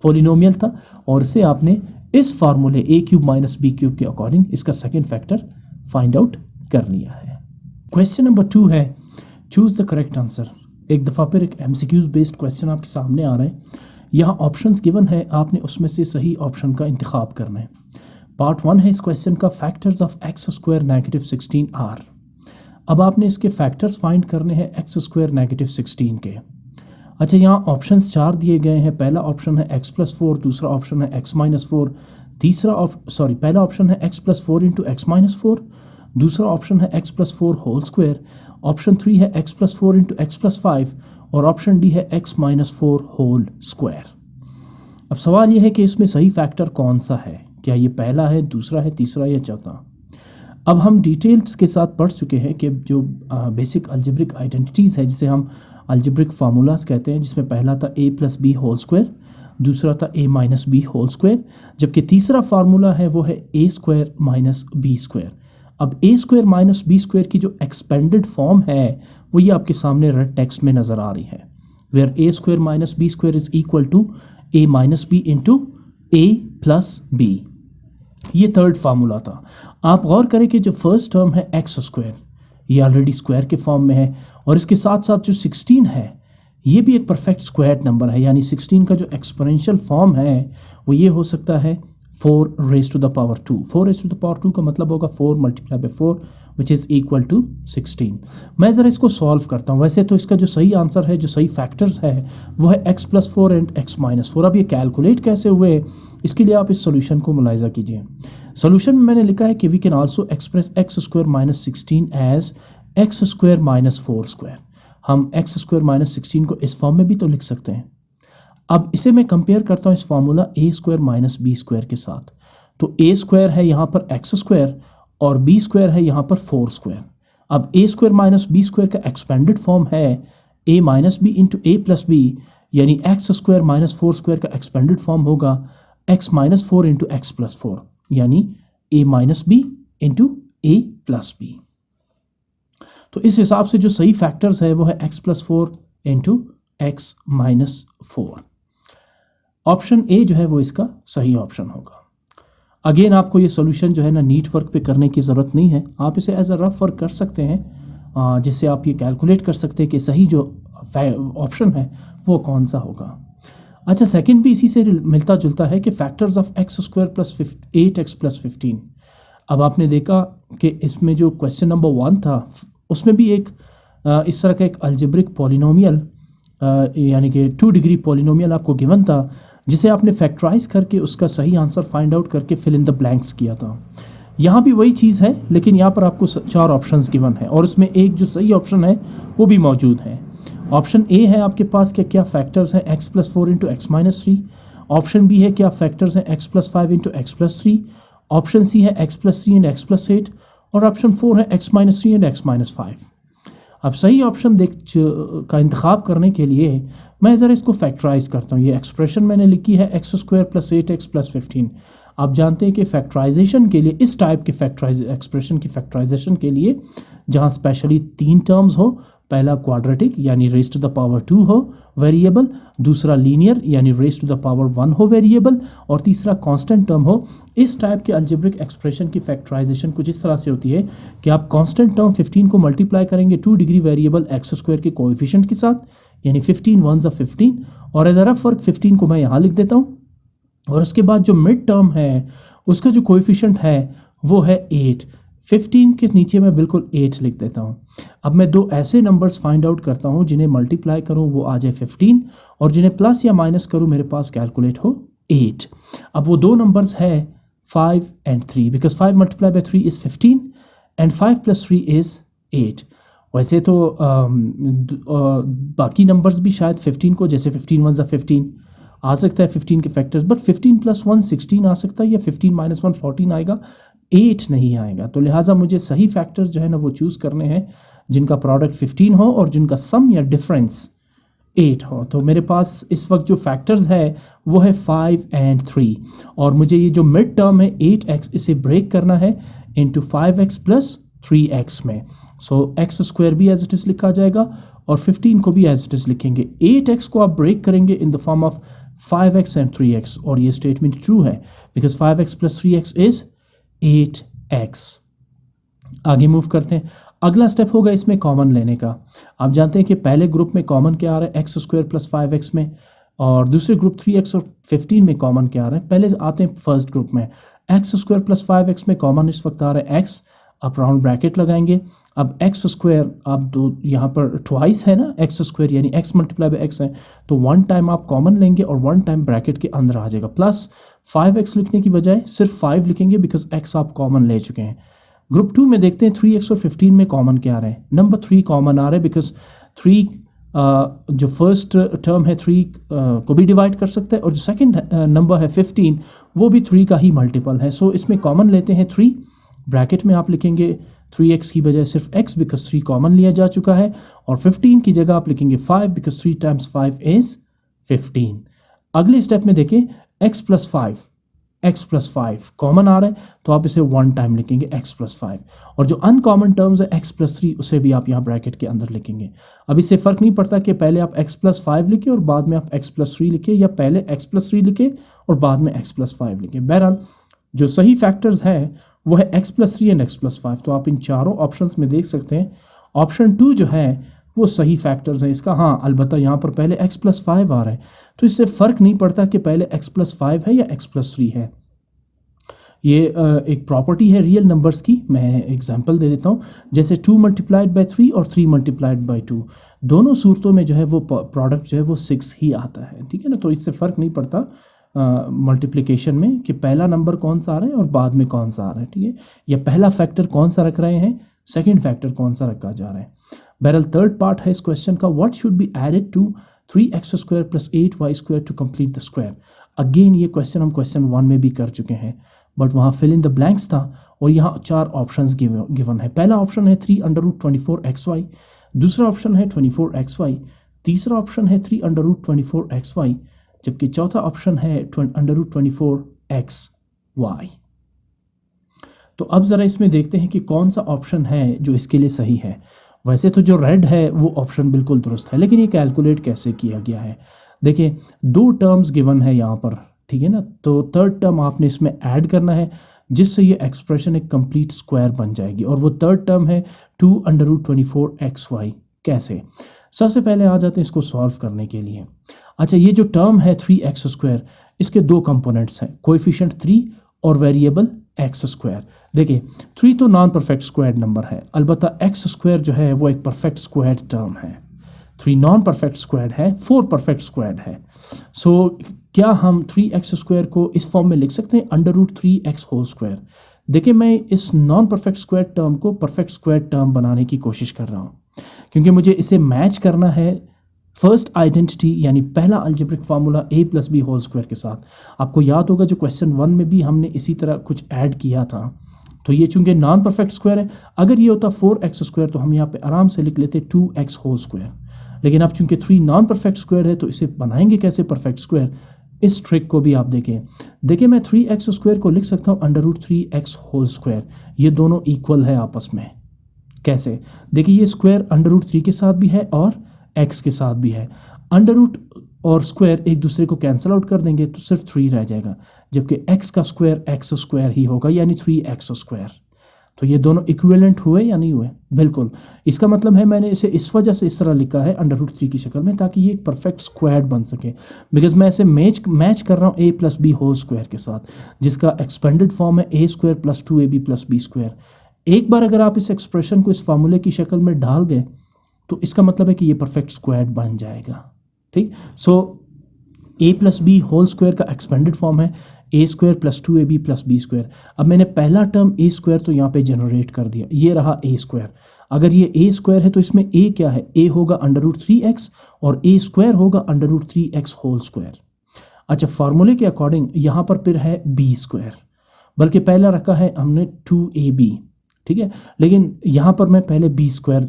पोलिनोमियल था और इसे आपने इस फार्मूले a cube minus b cube के अकॉर्डिंग इसका सेकंड फैक्टर फाइंड आउट कर लिया है। क्वेश्चन नंबर 2 है चूज द करेक्ट आंसर। एक दफ़ा फिर एक MCQs बेस्ड क्वेश्चन आपके सामने आ रहे हैं। यहाँ ऑप्शंस गिवन है, आपने उसमें से सही ऑप्शन का इंतखाब करना है। पार्ट 1 है इस क्वेश्चन का, factors of x square negative 16 are. अब आपने इसके फैक्टर्स फाइंड करने हैं x स्क्वायर नेगेटिव 16 के। अच्छा, यहाँ ऑप्शंस 4 दिए गए हैं। पहला ऑप्शन है x प्लस 4, दूसरा ऑप्शन है x माइनस 4, पहला ऑप्शन है x plus 4 into x minus 4, दूसरा ऑप्शन है x plus 4 whole square, option 3 है x plus 4 into x plus 5 और ऑप्शन डी है x माइनस 4 होल स्क्वायर। अब सवाल यह है कि इसमें सही फैक्टर कौन सा है, क्या ये पहला है, दूसरा है, तीसरा या चौथा। अब हम डिटेल्स के साथ पढ़ चुके हैं कि जो बेसिक अलजेब्रिक आइडेंटिटीज़ है जिसे हम अलजेब्रिक फार्मूलाज कहते हैं, जिसमें पहला था a plus b whole square, दूसरा था a minus b whole square, जबकि तीसरा फार्मूला है वो है a square minus B square. अब a square minus B square की जो एक्सपेंडेड फॉर्म है वो ये आपके सामने रेड टेक्स्ट में नज़र आ रही है, where a square minus B square is equal to a minus B into a plus b. ये थर्ड फार्मूला था। आप गौर करें कि जो फर्स्ट टर्म है एक्स स्क्वायर, ये ऑलरेडी स्क्वायर के फॉर्म में है और इसके साथ साथ जो 16 है ये भी एक परफेक्ट स्क्वायर्ड नंबर है, यानी 16 का जो एक्सपोनेंशियल फॉर्म है वो ये हो सकता है 4 raise to the power 2। 4 raise to the power 2 का मतलब होगा 4 multiply by 4 which is equal to 16। मैं ज़रा इसको सॉल्व करता हूँ। वैसे तो इसका जो सही आंसर है, जो सही फैक्टर्स है वो है x plus 4 and x minus 4। अब ये कैलकुलेट कैसे हुए, इसके लिए आप इस सोल्यूशन को मुलाहिजा कीजिए। सोल्यूशन में मैंने लिखा है कि we can also express x square minus 16 as x square minus 4 square. हम x स्क्वायर माइनस 16 को इस फॉर्म में भी तो लिख सकते हैं। अब इसे मैं कंपेयर करता हूँ इस formula a square minus B square के साथ। तो a स्क्वायर है यहाँ पर x स्क्वायर और b स्क्वायर है यहाँ पर 4 स्क्वायर। अब a square minus B square का एक्सपेंडेड फॉर्म है a minus B into a plus b, यानी x स्क्वायर माइनस 4 स्क्वायर का एक्सपेंडेड फॉर्म होगा x minus 4 into x plus 4, यानी a minus B into a plus B. तो इस हिसाब से जो सही फैक्टर्स है वो है x plus 4 into x minus 4। Option A जो है वो इसका सही ऑप्शन होगा। अगेन आपको ये सोल्यूशन जो है ना नीट वर्क पे करने की ज़रूरत नहीं है, आप इसे एज अ रफ वर्क कर सकते हैं, जिससे आप ये कैलकुलेट कर सकते हैं कि सही जो ऑप्शन है वो कौन सा होगा। अच्छा, सेकंड भी इसी से मिलता जुलता है कि factors of x square plus 8x plus 15। अब आपने देखा कि इसमें जो क्वेश्चन नंबर 1 था उसमें भी एक इस तरह का एक अलजेब्रिक पॉलिनोमियल यानी कि 2 डिग्री पॉलिनोमियल आपको गिवन था, जिसे आपने फैक्टराइज करके उसका सही आंसर फाइंड आउट करके फिल इन द ब्लैंक्स किया था। यहाँ भी वही चीज़ है, लेकिन यहाँ पर आपको 4 ऑप्शंस गिवन है और उसमें एक जो सही ऑप्शन है वो भी मौजूद है। ऑप्शन ए है आपके पास कि क्या फैक्टर्स हैं x+4 into x-3। Option B है क्या फैक्टर्स हैं x+5 into x+3। Option C है x+3 एंड x+8 और ऑप्शन 4 है x-3 एंड x-5। अब सही ऑप्शन का इंतखाब करने के लिए मैं ज़रा इसको फैक्टराइज करता हूँ। ये एक्सप्रेशन मैंने लिखी है x² + 8x + 15। आप जानते हैं कि फैक्टराइजेशन के लिए, इस टाइप के एक्सप्रेशन की फैक्टराइजेशन के लिए, जहाँ स्पेशली 3 टर्म्स हो, पहला क्वाड्रेटिक यानी रेज़ टू द पावर 2 हो वेरिएबल, दूसरा लीनियर यानी रेज़ टू द पावर 1 हो वेरिएबल, और तीसरा कांस्टेंट टर्म हो। इस टाइप के अलजेब्रिक एक्सप्रेशन की फैक्टराइजेशन कुछ इस तरह से होती है कि आप कांस्टेंट टर्म 15 को मल्टीप्लाई करेंगे 2 डिग्री वेरिएबल x² के कोएफिशिएंट के साथ, यानी 15 1 = 15, और एज अ रफ वर्क 15 को मैं यहाँ लिख देता हूँ, और उसके बाद जो मिड टर्म है उसका जो कोएफिशिएंट है वो है 8। 15 के नीचे मैं बिल्कुल 8 लिख देता हूँ। अब मैं 2 ऐसे नंबर्स फाइंड आउट करता हूँ जिन्हें मल्टीप्लाई करूँ वो आ जाए 15, और जिन्हें प्लस या माइनस करूँ मेरे पास कैलकुलेट हो 8। अब वो 2 नंबर्स है 5 and 3, because 5 × 3 is 15 and 5 + 3 is 8। वैसे तो बाकी नंबर्स भी शायद 15 को, जैसे 15 1 = 15 आ सकता है 15 के फैक्टर्स, बट 15 + 1 16 आ सकता है, या 15 - 1 14 आएगा, 8 नहीं आएगा। तो लिहाजा मुझे सही फैक्टर्स जो है ना वो चूज़ करने हैं जिनका प्रोडक्ट 15 हो और जिनका सम या डिफरेंस 8 हो। तो मेरे पास इस वक्त जो फैक्टर्स है वो है 5 and 3, और मुझे ये जो मिड टर्म है 8x, इसे ब्रेक करना है इंटू 5x + 3x में। सो x² भी एज इट इज़ लिखा जाएगा और 15 को भी एज इट इज़ लिखेंगे। 8x को आप ब्रेक करेंगे in the form of 5x and 3x, और ये स्टेटमेंट ट्रू है because 5x + 3x is 8x। आगे मूव करते हैं। अगला स्टेप होगा इसमें कॉमन लेने का। आप जानते हैं कि पहले ग्रुप में कॉमन क्या आ रहा है x² + 5x में, और दूसरे ग्रुप 3x और 15 में कॉमन क्या आ रहा है। पहले आते हैं फर्स्ट ग्रुप में। x² + 5x में कॉमन इस वक्त आ रहा है x, आप राउंड ब्रैकेट लगाएंगे। अब x² आप दो यहाँ पर ट्वाइस है ना, x² यानी x × x है, तो 1 टाइम आप कॉमन लेंगे और 1 टाइम ब्रैकेट के अंदर आ जाएगा। प्लस 5x लिखने की बजाय सिर्फ 5 लिखेंगे बिकॉज x आप कॉमन ले चुके हैं। ग्रुप 2 में देखते हैं 3x और 15 में कॉमन क्या आ रहा है। नंबर 3 कॉमन आ रहा है बिकॉज 3 जो फर्स्ट टर्म है 3 को भी डिवाइड कर सकता है, और जो सेकंड नंबर है 15 वो भी 3 का ही मल्टीपल है। सो इसमें कॉमन लेते हैं 3, ब्रैकेट में आप लिखेंगे 3x की बजाय सिर्फ x बिकॉज 3 कॉमन लिया जा चुका है, और 15 की जगह आप लिखेंगे 5 बिकॉज 3 × 5 इज 15। अगले स्टेप में देखें x + 5 कॉमन आ रहा है, तो आप इसे 1 टाइम लिखेंगे x + 5, और जो अनकॉमन टर्म्स है x + 3 उसे भी आप यहाँ ब्रैकेट के अंदर लिखेंगे। अब इससे फ़र्क नहीं पड़ता कि पहले आप x + 5 लिखें और बाद में आप x + 3 लिखें, या पहले x + 3 लिखें और बाद में x + 5 लिखें। बहरहाल जो सही फैक्टर्स है वो है x + 3 एंड x + 5। तो आप इन चारों ऑप्शंस में देख सकते हैं ऑप्शन 2 जो है वो सही फैक्टर्स है इसका। हाँ, अलबत्ता यहाँ पर पहले x + 5 आ रहा है, तो इससे फ़र्क नहीं पड़ता कि पहले x + 5 है या x + 3 है। ये एक प्रॉपर्टी है रियल नंबर्स की। मैं एग्जांपल दे देता हूँ, जैसे 2 × 3 और 3 × 2, दोनों सूरतों में जो है वो प्रोडक्ट जो है वो 6 ही आता है, ठीक है ना। तो इससे फ़र्क नहीं पड़ता मल्टीप्लिकेशन में कि पहला नंबर कौन सा आ रहा है और बाद में कौन सा आ रहा है, ठीक है, या पहला फैक्टर कौन सा रख रहे हैं, सेकंड फैक्टर कौन सा रखा जा रहा है। बहरहाल थर्ड पार्ट है इस क्वेश्चन का, what should be added to 3x² + 8y² to complete the square. Again ये क्वेश्चन हम क्वेश्चन 1 में भी कर चुके हैं, बट वहाँ फिल इन द ब्लैंक्स था और यहाँ 4 ऑप्शंस गिवन है। पहला ऑप्शन है 3√24xy, दूसरा ऑप्शन है 24xy, तीसरा ऑप्शन है 3√24xy, जबकि चौथा ऑप्शन है √24xy। तो अब ज़रा इसमें देखते हैं कि कौन सा ऑप्शन है जो इसके लिए सही है। वैसे तो जो रेड है वो ऑप्शन बिल्कुल दुरुस्त है, लेकिन ये कैलकुलेट कैसे किया गया है। देखिए 2 टर्म्स गिवन है यहाँ पर, ठीक है ना, तो थर्ड टर्म आपने इसमें ऐड करना है जिससे ये एक्सप्रेशन एक कंप्लीट स्क्वायर बन जाएगी, और वो थर्ड टर्म है 2√24xy। कैसे? सबसे पहले आ जाते हैं इसको सॉल्व करने के लिए। अच्छा, ये जो टर्म है 3x², इसके 2 कंपोनेंट्स हैं, कोएफिशिएंट 3 और वेरिएबल x²। देखिए 3 तो नॉन परफेक्ट स्क्वायर्ड नंबर है, अलबत्ता x² जो है वो एक परफेक्ट स्क्वायर्ड टर्म है। 3 नॉन परफेक्ट स्क्वायर है, 4 परफेक्ट स्क्वायर है। सो क्या हम 3x² को इस फॉर्म में लिख सकते हैं, √3x²। देखिए मैं इस नॉन परफेक्ट स्क्वायर टर्म को परफेक्ट स्क्वायर टर्म बनाने की कोशिश कर रहा हूँ, क्योंकि मुझे इसे मैच करना है फर्स्ट आइडेंटिटी यानी पहला अलजेब्रिक फार्मूला a+b² के साथ। आपको याद होगा जो क्वेश्चन 1 में भी हमने इसी तरह कुछ ऐड किया था। तो ये चूंकि नॉन परफेक्ट स्क्वायर है, अगर ये होता 4x² तो हम यहाँ पे आराम से लिख लेते 2x²। लेकिन अब चूंकि 3 नॉन परफेक्ट स्क्वायर है तो इसे बनाएंगे कैसे परफेक्ट स्क्वायर, इस ट्रिक को भी आप देखें मैं 3x² को लिख सकता हूँ √3x²। ये दोनों इक्वल है आपस में। कैसे, देखिए ये स्क्वायर √3 के साथ भी है और x के साथ भी है। अंडर और स्क्वायर एक दूसरे को कैंसिल आउट कर देंगे तो सिर्फ 3 रह जाएगा, जबकि x का स्क्वायर x² ही होगा यानी 3x²। तो ये दोनों इक्विवेलेंट हुए या नहीं हुए, बिल्कुल। इसका मतलब है मैंने इसे इस वजह से इस तरह लिखा है √3 की शक्ल में, ताकि ये एक परफेक्ट स्क्वायर बन सके, बिकॉज मैं इसे मैच कर रहा हूँ a+b² के साथ, जिसका एक्सपेंडेड फॉर्म है a² + 2ab + b²। एक बार अगर आप इस एक्सप्रेशन को इस फार्मूले की शक्ल में डाल गए तो इसका मतलब है कि ये परफेक्ट स्क्वायर बन जाएगा। ठीक, सो a+b² का एक्सपेंडेड फॉर्म है a² + 2ab + b²। अब मैंने पहला टर्म a² तो यहाँ पे जनरेट कर दिया, ये रहा a²। अगर ये a² है तो इसमें a क्या है, a होगा √3x और a² होगा √3x²। अच्छा, फार्मूले के अकॉर्डिंग यहाँ पर फिर है b², बल्कि पहला रखा है हमने 2ab, ठीक है, लेकिन यहाँ पर मैं पहले b²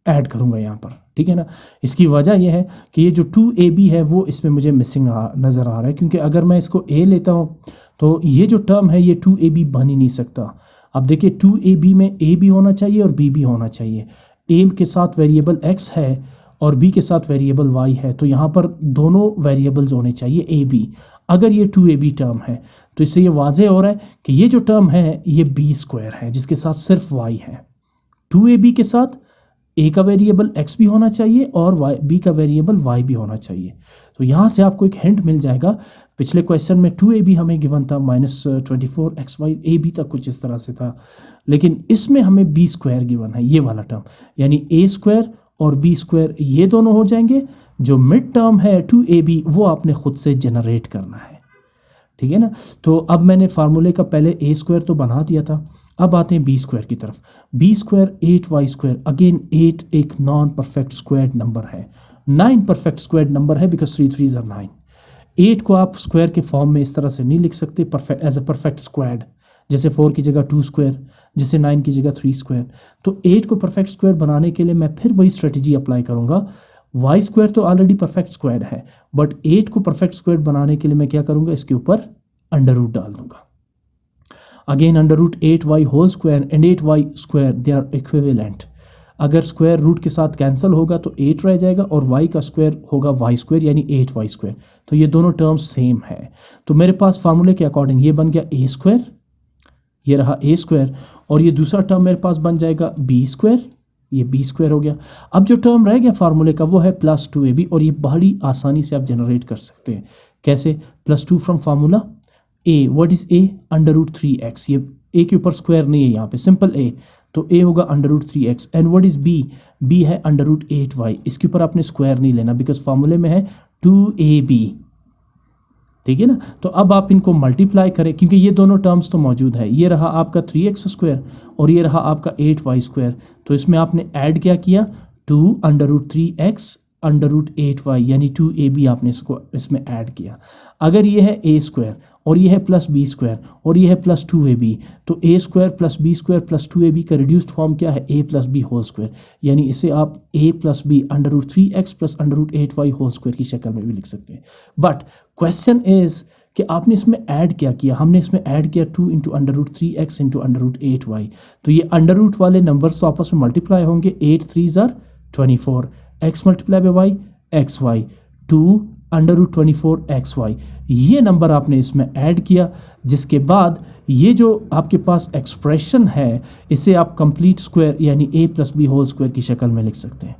ऐड करूंगा यहाँ पर, ठीक है ना। इसकी वजह यह है कि ये जो 2ab है वो इसमें मुझे मिसिंग नज़र आ रहा है, क्योंकि अगर मैं इसको a लेता हूँ तो ये जो टर्म है ये 2ab बन ही नहीं सकता। अब देखिए 2ab में a भी होना चाहिए और b भी होना चाहिए। a के साथ वेरिएबल x है और b के साथ वेरिएबल y है, तो यहाँ पर दोनों वेरिएबल्स होने चाहिए a b। अगर ये 2ab टर्म है तो इससे ये वाज़ेह हो रहा है कि ये जो टर्म है ये b² है, जिसके साथ सिर्फ y है। 2ab के साथ a का वेरिएबल x भी होना चाहिए और b का वेरिएबल y भी होना चाहिए। तो यहाँ से आपको एक हिंट मिल जाएगा। पिछले क्वेश्चन में 2ab हमें गिवन था -24xy, ab तक कुछ इस तरह से था, लेकिन इसमें हमें b² गिवन है, ये वाला टर्म, यानी a² और b² ये दोनों हो जाएंगे। जो मिड टर्म है 2ab वो आपने खुद से जनरेट करना है, ठीक है ना। तो अब मैंने फार्मूले का पहले a² तो बना दिया था, अब आते हैं b² की तरफ। b² 8y², अगेन 8 एक नॉन परफेक्ट स्क्वायर्ड नंबर है, 9 परफेक्ट स्क्वायर्ड नंबर है, बिकॉज 3 3s are 9। 8 को आप स्क्वायर के फॉर्म में इस तरह से नहीं लिख सकते एज ए परफेक्ट स्क्वायर्ड, जैसे 4 की जगह 2², जैसे 9 की जगह 3²। तो 8 को परफेक्ट स्क्वायर बनाने के लिए मैं फिर वही स्ट्रेटजी अप्लाई करूंगा। y² तो ऑलरेडी परफेक्ट स्क्वायर है, बट 8 को परफेक्ट स्क्वायर बनाने के लिए मैं क्या करूंगा, इसके ऊपर अंडर रूट डाल दूंगा। Again √8y² and 8y² they are equivalent. अगर स्क्वायर रूट के साथ कैंसिल होगा तो 8 रह जाएगा और y का स्क्वायर होगा y² यानी 8y²। तो ये दोनों टर्म्स सेम है। तो मेरे पास फार्मूले के अकॉर्डिंग ये बन गया a², ये रहा a², और ये दूसरा टर्म मेरे पास बन जाएगा b², ये b² हो गया। अब जो टर्म रह गया फार्मूले का वो है +2ab, और ये बड़ी आसानी से आप जनरेट कर सकते हैं। कैसे, +2 from formula a, what is a, √3x। ये a के ऊपर स्क्वायर नहीं है यहाँ पे, सिंपल a, तो a होगा √3x। And what is b, b है √8y। इसके ऊपर आपने स्क्वायर नहीं लेना बिकॉज फार्मूले में है 2ab, ठीक है ना। तो अब आप इनको मल्टीप्लाई करें, क्योंकि ये दोनों टर्म्स तो मौजूद है। ये रहा आपका 3x² और ये रहा आपका 8y²। तो इसमें आपने ऐड क्या किया, 2 √3x √8y यानी 2ab आपने इसको इसमें ऐड किया। अगर ये है a² और ये है +b² और ये है +2ab, तो a² + b² + 2ab का रिड्यूस्ड फॉर्म क्या है, a + b², यानी इसे आप a + b √3x + √8y² की शक्ल में भी लिख सकते हैं। बट क्वेश्चन इज कि आपने इसमें ऐड क्या किया, हमने इसमें ऐड किया 2 × √3x × √8y। तो ये अंडर रूट वाले नंबर्स तो आपस में मल्टीप्लाई होंगे, 8 3s are 24, x multiply by y xy, 2 √24xy। ये नंबर आपने इसमें ऐड किया, जिसके बाद ये जो आपके पास एक्सप्रेशन है इसे आप कंप्लीट स्क्वायर यानी a + b² की शक्ल में लिख सकते हैं।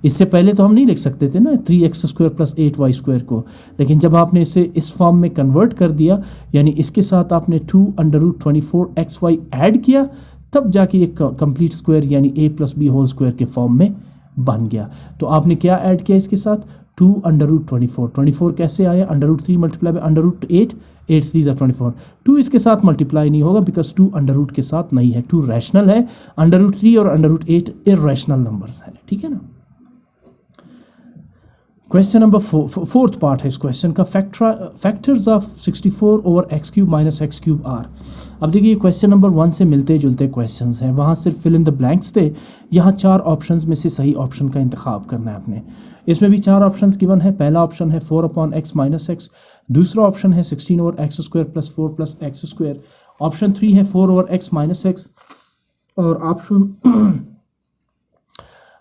इससे पहले तो हम नहीं लिख सकते थे ना 3x² + 8y² को, लेकिन जब आपने इसे इस फॉर्म में कन्वर्ट कर दिया, यानी इसके साथ आपने 2 √24xy ऐड किया, तब जाके एक कंप्लीट स्क्वायर यानी a + b² के फॉर्म में बन गया। तो आपने क्या ऐड किया इसके साथ, 2 अंडर रूट 24। 24 कैसे आया, under root 3 multiply by under root 8, 8 3 ज़ा 24। 2 इसके साथ मल्टीप्लाई नहीं होगा बिकॉज 2 अंडर रूट के साथ नहीं है, 2 रैशनल है, अंडर रूट 3 और अंडर रूट 8 इर्रेशनल नंबर्स है, ठीक है ना। क्वेश्चन नंबर 4th पार्ट है इस क्वेश्चन का, factors of 64 over x cube minus x cube are. अब देखिए ये क्वेश्चन नंबर 1 से मिलते जुलते क्वेश्चंस हैं, वहाँ सिर्फ फिल इन द ब्लैंक्स थे, यहाँ 4 ऑप्शंस में से सही ऑप्शन का इंतखाब करना है आपने। इसमें भी 4 ऑप्शंस गिवन है। पहला ऑप्शन है 4/x माइनस एक्स, दूसरा ऑप्शन है 16 over x square plus 4 plus x square, option 3 है 4 ओवर एक्स माइनस एक्स, और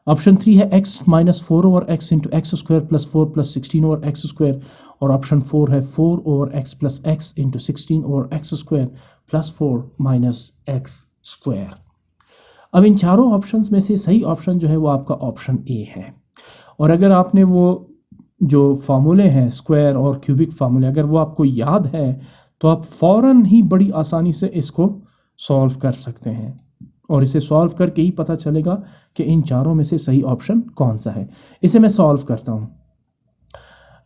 ऑप्शन 3 है x minus 4 over x into x square plus 4 plus 16 over x square, और option 4 है 4 over x plus x into 16 over x square plus 4 minus x square. अब इन चारों options में से सही option जो है वो आपका ऑप्शन ए है। और अगर आपने वो जो फार्मूले हैं स्क्वायर और क्यूबिक फार्मूले अगर वो आपको याद है तो आप फ़ौरन ही बड़ी आसानी से इसको सॉल्व कर सकते हैं, और इसे सॉल्व करके ही पता चलेगा कि इन चारों में से सही ऑप्शन कौन सा है। इसे मैं सॉल्व करता हूँ।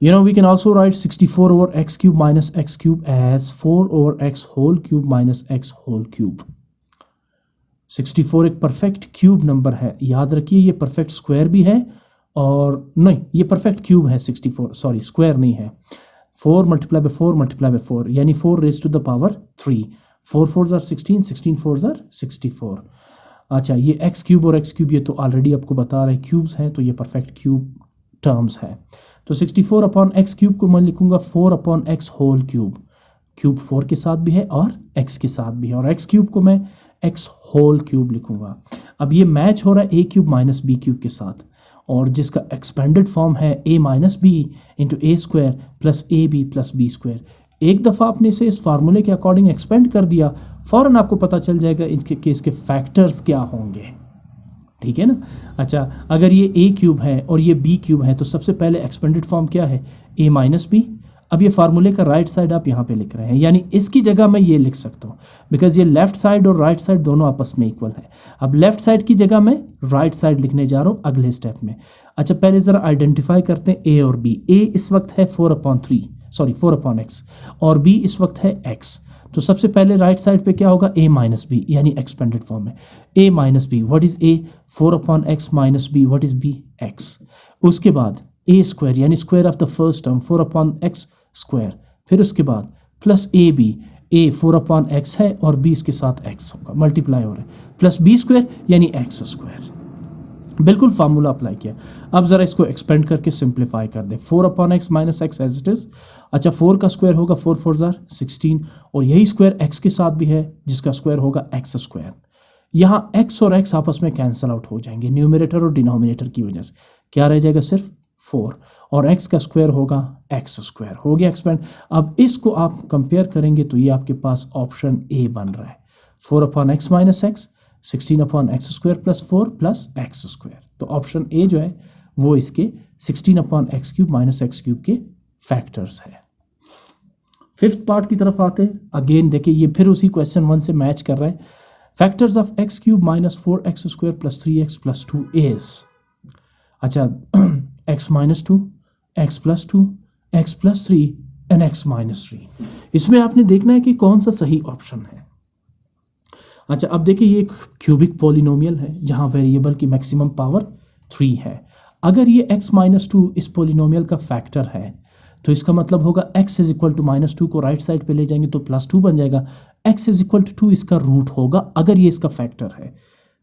You know, we can also write 64 over x cube minus x cube as 4 over x whole cube minus x whole cube। 64 एक परफेक्ट क्यूब नंबर है, याद रखिए ये परफेक्ट स्क्वायर भी है, और नहीं ये परफेक्ट क्यूब है 64, सॉरी स्क्वायर नहीं है। 4 मल्टीप्लाई बाय 4 मल्टीप्लाई बाय 4 यानी 4 रेज टू द पावर 3, 4 4 ज़ार 16, 16 4 ज़ार 64। अच्छा ये एक्स क्यूब और एक्स क्यूब ये तो ऑलरेडी आपको बता रहे क्यूब्स हैं, तो ये परफेक्ट क्यूब टर्म्स है। तो 64 अपॉन एक्स क्यूब को मैं लिखूंगा 4 upon x whole cube, cube 4 के साथ भी है और एक्स के साथ भी है, और एक्स क्यूब को मैं एक्स होल क्यूब लिखूंगा। अब ये मैच हो रहा है A cube minus B cube के साथ, और जिसका एक्सपेंडेड फॉर्म है A minus B into A square plus A B plus B square. एक दफ़ा आपने इसे इस फार्मूले के अकॉर्डिंग एक्सपेंड कर दिया, फ़ौरन आपको पता चल जाएगा इसके फैक्टर्स क्या होंगे, ठीक है ना। अच्छा अगर ये ए क्यूब है और ये बी क्यूब है तो सबसे पहले एक्सपेंडेड फॉर्म क्या है, ए माइनस बी। अब ये फार्मूले का राइट साइड आप यहाँ पे लिख रहे हैं, यानी इसकी जगह मैं ये लिख सकता हूँ बिकॉज ये लेफ्ट साइड और राइट साइड दोनों आपस में इक्वल है। अब लेफ्ट साइड की जगह मैं राइट साइड लिखने जा रहा हूँ अगले स्टेप में। अच्छा पहले ज़रा आइडेंटिफाई करते हैं ए और बी। ए इस वक्त है 4 अपॉन एक्स और बी इस वक्त है एक्स। तो सबसे पहले राइट साइड पे क्या होगा, a माइनस बी, यानी एक्सपेंडेड फॉर्म है a minus b. What is a, 4 upon x minus b. What is b, x। उसके बाद a स्क्वायर यानी square of the first term 4 upon x square, फिर उसके बाद plus A b, a 4 upon x है और b इसके साथ x होगा, मल्टीप्लाई हो रहा है, प्लस b स्क्वायर यानी x स्क्वायर। बिल्कुल फार्मूला अप्लाई किया। अब ज़रा इसको एक्सपेंड करके सिंप्लीफाई कर दे, 4 upon x minus x as it is. अच्छा 4 का स्क्वायर होगा 4 4 ज़ार 16, और यही स्क्वायर x के साथ भी है जिसका स्क्वायर होगा x स्क्वायर। यहाँ x और x आपस में कैंसिल आउट हो जाएंगे न्यूमरेटर और डिनोमिनेटर की वजह से, क्या रह जाएगा सिर्फ 4, और x का स्क्वायर होगा x स्क्वायर। हो गया एक्सपेंड। अब इसको आप कंपेयर करेंगे तो ये आपके पास ऑप्शन ए बन रहा है, 4 upon x minus x, 16 upon x square plus 4 plus x square. तो ऑप्शन ए जो है वो इसके 16 upon x cube minus x cube के फैक्टर्स है। 5th पार्ट की तरफ आते हैं। अगेन देखिए ये फिर उसी क्वेश्चन 1 से मैच कर रहा है। Factors of x cube minus 4x square plus 3x plus 2 is, अच्छा x minus 2, x plus 2, x plus 3 and x minus 3। इसमें आपने देखना है कि कौन सा सही ऑप्शन है। अच्छा अब देखिए ये एक क्यूबिक पॉलिनोमियल है जहाँ वेरिएबल की मैक्सिमम पावर 3 है। अगर ये x माइनस 2 इस पॉलिनोमियल का फैक्टर है तो इसका मतलब होगा x is equal to minus 2 को राइट साइड पे ले जाएंगे तो प्लस 2 बन जाएगा, x इज इक्वल टू 2 इसका रूट होगा अगर ये इसका फैक्टर है,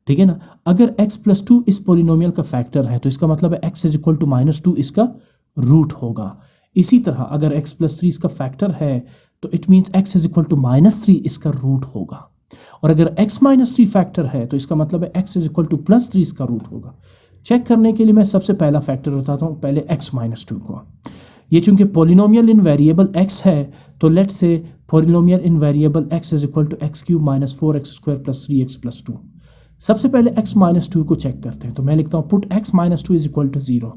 ठीक है ना। अगर x प्लस 2 इस पॉलिनोमियल का फैक्टर है तो इसका मतलब है x is equal to minus 2 इसका रूट होगा। इसी तरह अगर x प्लस 3 इसका फैक्टर है तो it means x is equal to minus 3 इसका रूट होगा, और अगर x माइनस 3 फैक्टर है तो इसका मतलब है x is equal to plus 3 इसका रूट होगा। चेक करने के लिए मैं सबसे पहला फैक्टर बताता हूँ, पहले x माइनस 2 को। ये चूंकि पॉलिनोमियल इन वेरिएबल x है तो let say polynomial in variable x is equal to x cube minus 4x square plus 3x plus 2। सबसे पहले x माइनस 2 को चेक करते हैं, तो मैं लिखता हूँ put x minus 2 is equal to 0।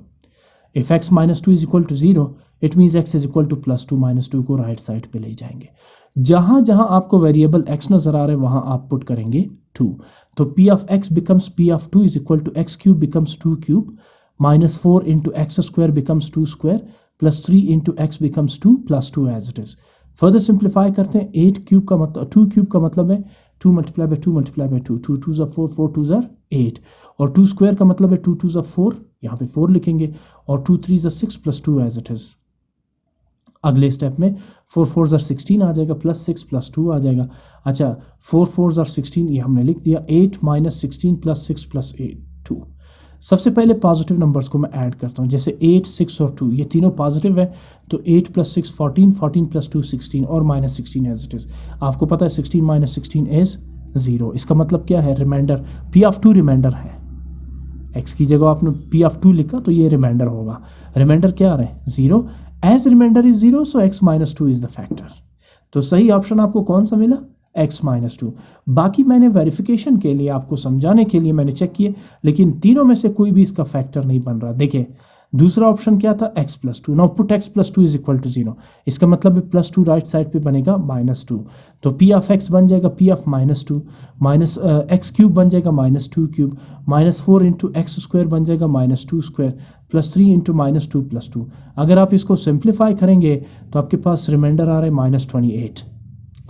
If x minus 2 is equal to 0 it means x is equal to plus 2 minus 2 को राइट साइड पे ले जाएंगे। जहां जहां आपको वेरिएबल x नजर आ रहा है वहां आप पुट करेंगे 2। तो p of x becomes p of 2 is equal to x cube becomes 2 cube minus 4 into x square becomes 2 square plus 3 into x becomes 2 plus 2 as it is। Further simplify करते हैं। 8 cube का मतलब 2 cube का मतलब है 2 multiply by 2 multiply by 2, 2 2 4, 4 2 8, और 2 square का मतलब है 2 2 4, यहाँ पे 4 लिखेंगे, और 2 3 6 प्लस 2 एज इट इज। अगले स्टेप में 4 4 16 आ जाएगा प्लस 6 प्लस 2 आ जाएगा। अच्छा 4 4 16 ये हमने लिख दिया। 8 माइनस 16 प्लस 6 प्लस 8 2। सबसे पहले पॉजिटिव नंबर्स को मैं ऐड करता हूँ, जैसे 8 6 और 2 ये तीनों पॉजिटिव है, तो 8 प्लस 6 14, 14 प्लस 2 16 और माइनस 16 एज इट इज। आपको पता है 16 माइनस 16 इज 0। इसका मतलब क्या है? रिमाइंडर p ऑफ 2 रिमाइंडर है। x की जगह आपने p ऑफ 2 लिखा तो ये रिमाइंडर होगा। रिमाइंडर क्या आ रहा है? 0। As remainder is 0 so x minus 2 is the factor. तो सही ऑप्शन आपको कौन सा मिला? x minus 2। बाकी मैंने वेरिफिकेशन के लिए आपको समझाने के लिए मैंने चेक किए, लेकिन तीनों में से कोई भी इसका फैक्टर नहीं बन रहा। देखिए दूसरा ऑप्शन क्या था? x plus 2। Now put x plus 2 is equal to 0। इसका मतलब है प्लस 2 राइट साइड पे बनेगा माइनस 2, तो p ऑफ x बन जाएगा p of minus 2, minus x cube बन जाएगा minus 2 cube, minus 4 into x square बन जाएगा minus 2 square plus 3 into minus 2 plus 2। अगर आप इसको सिंप्लीफाई करेंगे तो आपके पास रिमाइंडर आ रहा है माइनस 28,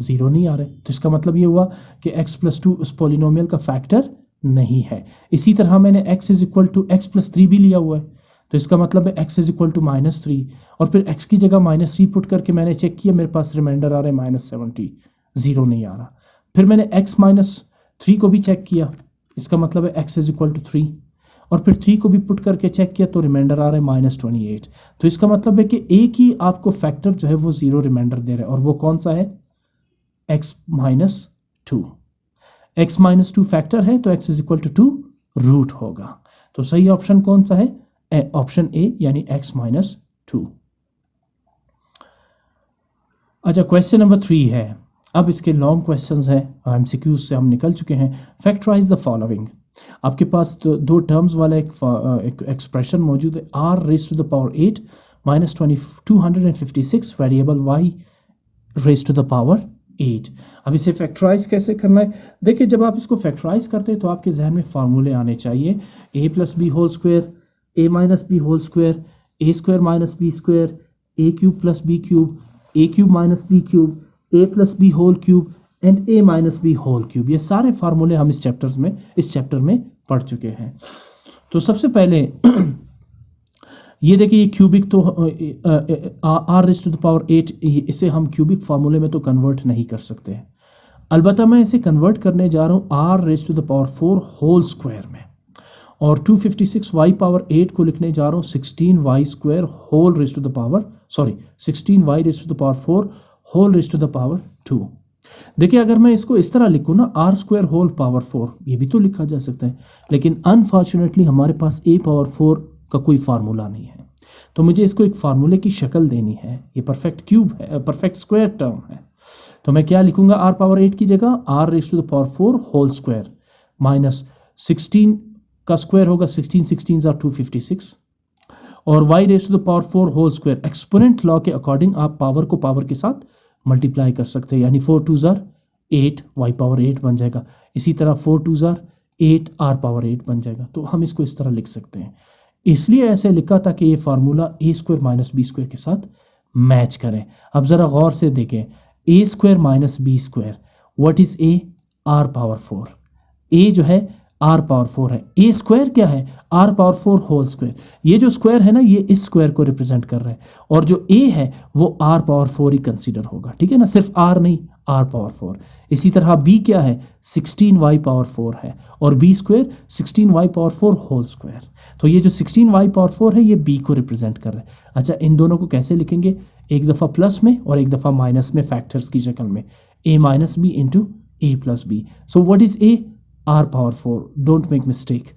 0 नहीं आ रहा है। तो इसका मतलब ये हुआ कि x प्लस 2 उस पॉलिनोमियल का फैक्टर नहीं है। इसी तरह मैंने x is equal to x plus 3 भी लिया हुआ है, तो इसका मतलब है x is equal to minus 3, और फिर x की जगह माइनस 3 पुट करके मैंने चेक किया, मेरे पास रिमाइंडर आ रहा है माइनस 70, 0 नहीं आ रहा। फिर मैंने x माइनस 3 को भी चेक किया, इसका मतलब है x इज इक्वल टू 3, और फिर 3 को भी पुट करके चेक किया तो रिमाइंडर आ रहा है माइनस 28। तो इसका मतलब है कि एक ही आपको फैक्टर जो है वो 0 रिमाइंडर दे रहा है, और वो कौन सा है? x minus 2। x minus 2 factor है तो x is equal to 2 root होगा। तो सही ऑप्शन कौन सा है? ऑप्शन ए यानी x माइनस 2। अच्छा क्वेश्चन नंबर 3 है। अब इसके लॉन्ग क्वेश्चंस हैं, एमसीक्यूज से हम निकल चुके हैं। Factorize the following. आपके पास दो टर्म्स वाला एक एक्सप्रेशन मौजूद है, r raise to the power 8 minus 256 variable y raise to the power 8। अब इसे फैक्टराइज कैसे करना है? देखिए जब आप इसको फैक्टराइज करते हैं तो आपके जहन में फार्मूले आने चाहिए। a plus b whole square, a minus b whole square, a square minus B square, a cube plus b cube, a cube minus B cube, a plus b whole cube and a minus b whole cube. ये सारे फार्मूले हम इस chapter में पढ़ चुके हैं। तो सबसे पहले ये देखिए ये क्यूबिक तो r raise to the power 8, इसे हम क्यूबिक फार्मूले में तो कन्वर्ट नहीं कर सकते। अलबत्ता मैं इसे कन्वर्ट करने जा रहा हूँ r raise to the power 4 whole square में, और 256y पावर 8 को लिखने जा रहा हूँ 16y square whole raise to the power 16y raise to the power 4 whole raise to the power 2। देखिए अगर मैं इसको इस तरह लिखूँ ना, r स्क्वायर होल पावर 4, ये भी तो लिखा जा सकता है, लेकिन अनफॉर्चुनेटली हमारे पास a पावर 4 का कोई फार्मूला नहीं है, तो मुझे इसको एक फार्मूले की शक्ल देनी है। ये परफेक्ट क्यूब है, परफेक्ट स्क्वायर टर्म है, तो मैं क्या लिखूंगा? r पावर 8 की जगह r raise to the power 4 whole square minus 16 का स्क्वायर होगा 16 16 are 256, और y raise to the power 4 whole square. Exponent law के अकॉर्डिंग आप पावर को पावर के साथ मल्टीप्लाई कर सकते हैं, यानी 4 2 are 8 y पावर 8 बन जाएगा। इसी तरह 4 2 are 8 r पावर 8 बन जाएगा। तो हम इसको इस तरह लिख सकते हैं, इसलिए ऐसे लिखा था कि ये formula A square minus B square के साथ मैच करें। अब ज़रा गौर से देखें, A square minus B square, what is A? R power 4। A जो है आर पावर 4 है, ए स्क्वायर क्या है? R power 4 whole square. ये जो स्क्वायर है ना, ये इस स्क्वायर को रिप्रेजेंट कर रहा है, और जो ए है वो आर पावर 4 ही कंसीडर होगा, ठीक है ना, सिर्फ आर नहीं, आर पावर 4। इसी तरह बी क्या है? 16y पावर 4 है, और b square 16y power 4 whole square. तो ये जो 16y पावर 4 है ये बी को रिप्रेजेंट कर रहा है। अच्छा इन दोनों को कैसे लिखेंगे? एक दफ़ा प्लस में और एक दफ़ा माइनस में, फैक्टर्स की शक्ल में, a minus B into a plus b. So what is a? r power 4, don't make mistake.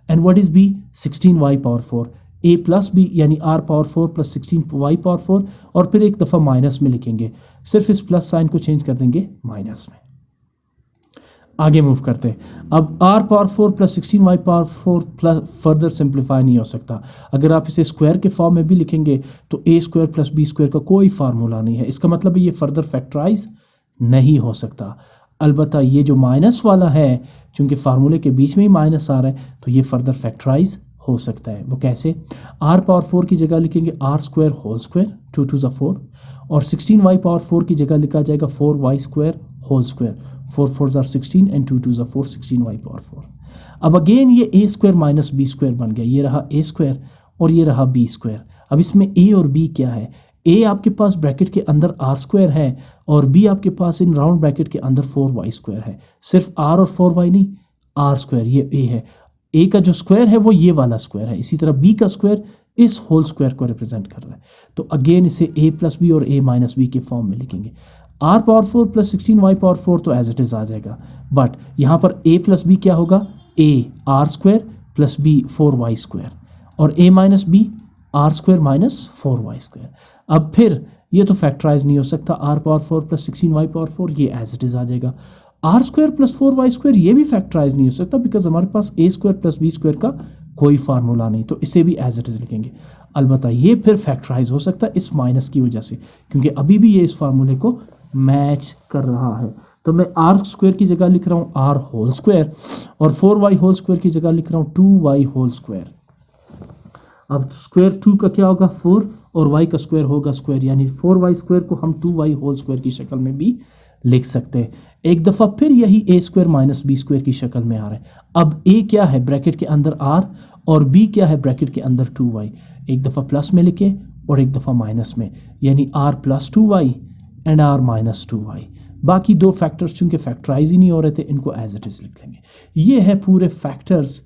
And what is b? 16y power 4, a plus b यानी r power 4 plus 16y power 4, और फिर एक दफ़ा minus में लिखेंगे, सिर्फ इस plus sign को चेंज कर देंगे माइनस में। आगे मूव करते हैं। अब r power 4 plus 16y power 4 plus further simplify नहीं हो सकता। अगर आप इसे स्क्वायर के फॉर्म में भी लिखेंगे तो a square plus B square का कोई फार्मूला नहीं है, इसका मतलब है ये फर्दर फैक्टराइज नहीं हो सकता। अलबत्ता ये जो माइनस वाला है, चूंकि फार्मूले के बीच में ही माइनस आ रहा है, तो ये फर्दर फैक्टराइज हो सकता है। वो कैसे? आर पावर 4 की जगह लिखेंगे आर स्क्वायर होल स्क्वायर, 2 2 4, और 16y पावर 4 की जगह लिखा जाएगा 4y square whole square, 4 4 16 and 2 2 4, 16y power 4। अब अगेन ये a square minus B square बन गया, ये रहा ए स्क्वायर और ये रहा बी स्क्वायर। अब इसमें ए और बी क्या है? ए आपके पास ब्रैकेट के अंदर आर स्क्वायर है और बी आपके पास इन राउंड ब्रैकेट के अंदर 4y स्क्वायर है। सिर्फ आर और 4y नहीं, आर स्क्वायर, ये ए है। ए का जो स्क्वायर है वो ये वाला स्क्वायर है, इसी तरह बी का स्क्वायर इस होल स्क्वायर को रिप्रेजेंट कर रहा है। तो अगेन इसे ए प्लस बी और ए माइनस बी के फॉर्म में लिखेंगे। Are power 4 plus 16y power 4 तो एज इट इज आ जाएगा, बट यहाँ पर ए प्लस बी क्या होगा? A R square plus B 4y square, और A minus B R square minus 4y square. अब फिर ये तो फैक्टराइज नहीं हो सकता, are power 4 plus 16y power 4 ये एज इट इज आ जाएगा। Are square plus 4y square ये भी फैक्टराइज नहीं हो सकता, बिकॉज हमारे पास ए स्क्वायर प्लस बी स्क्वायर का कोई फार्मूला नहीं, तो इसे भी एज इट इज लिखेंगे। अलबत्ता ये फिर फैक्टराइज हो सकता है इस माइनस की वजह से, क्योंकि अभी भी ये इस फार्मूले को मैच कर रहा है। तो मैं आर स्क्वायर की जगह लिख रहा हूँ आर होल स्क्वायर, और 4y होल स्क्वायर की जगह लिख रहा हूँ 2y होल स्क्वायर। अब स्क्वायर 2 का क्या होगा? 4, और y का स्क्वायर होगा स्क्वायर, यानी 4y स्क्वायर को हम 2y होल स्क्वायर की शक्ल में भी लिख सकते हैं। एक दफ़ा फिर यही ए स्क्वायर माइनस बी स्क्वायर की शक्ल में आ रहा है। अब ए क्या है? ब्रैकेट के अंदर आर, और बी क्या है? ब्रैकेट के अंदर 2y। एक दफ़ा प्लस में लिखें और एक दफ़ा माइनस में, यानी r plus 2y and r minus 2y। बाकी दो फैक्टर्स चूंकि फैक्टराइज ही नहीं हो रहे थे, इनको एज इट इज लिख लेंगे। ये है पूरे factors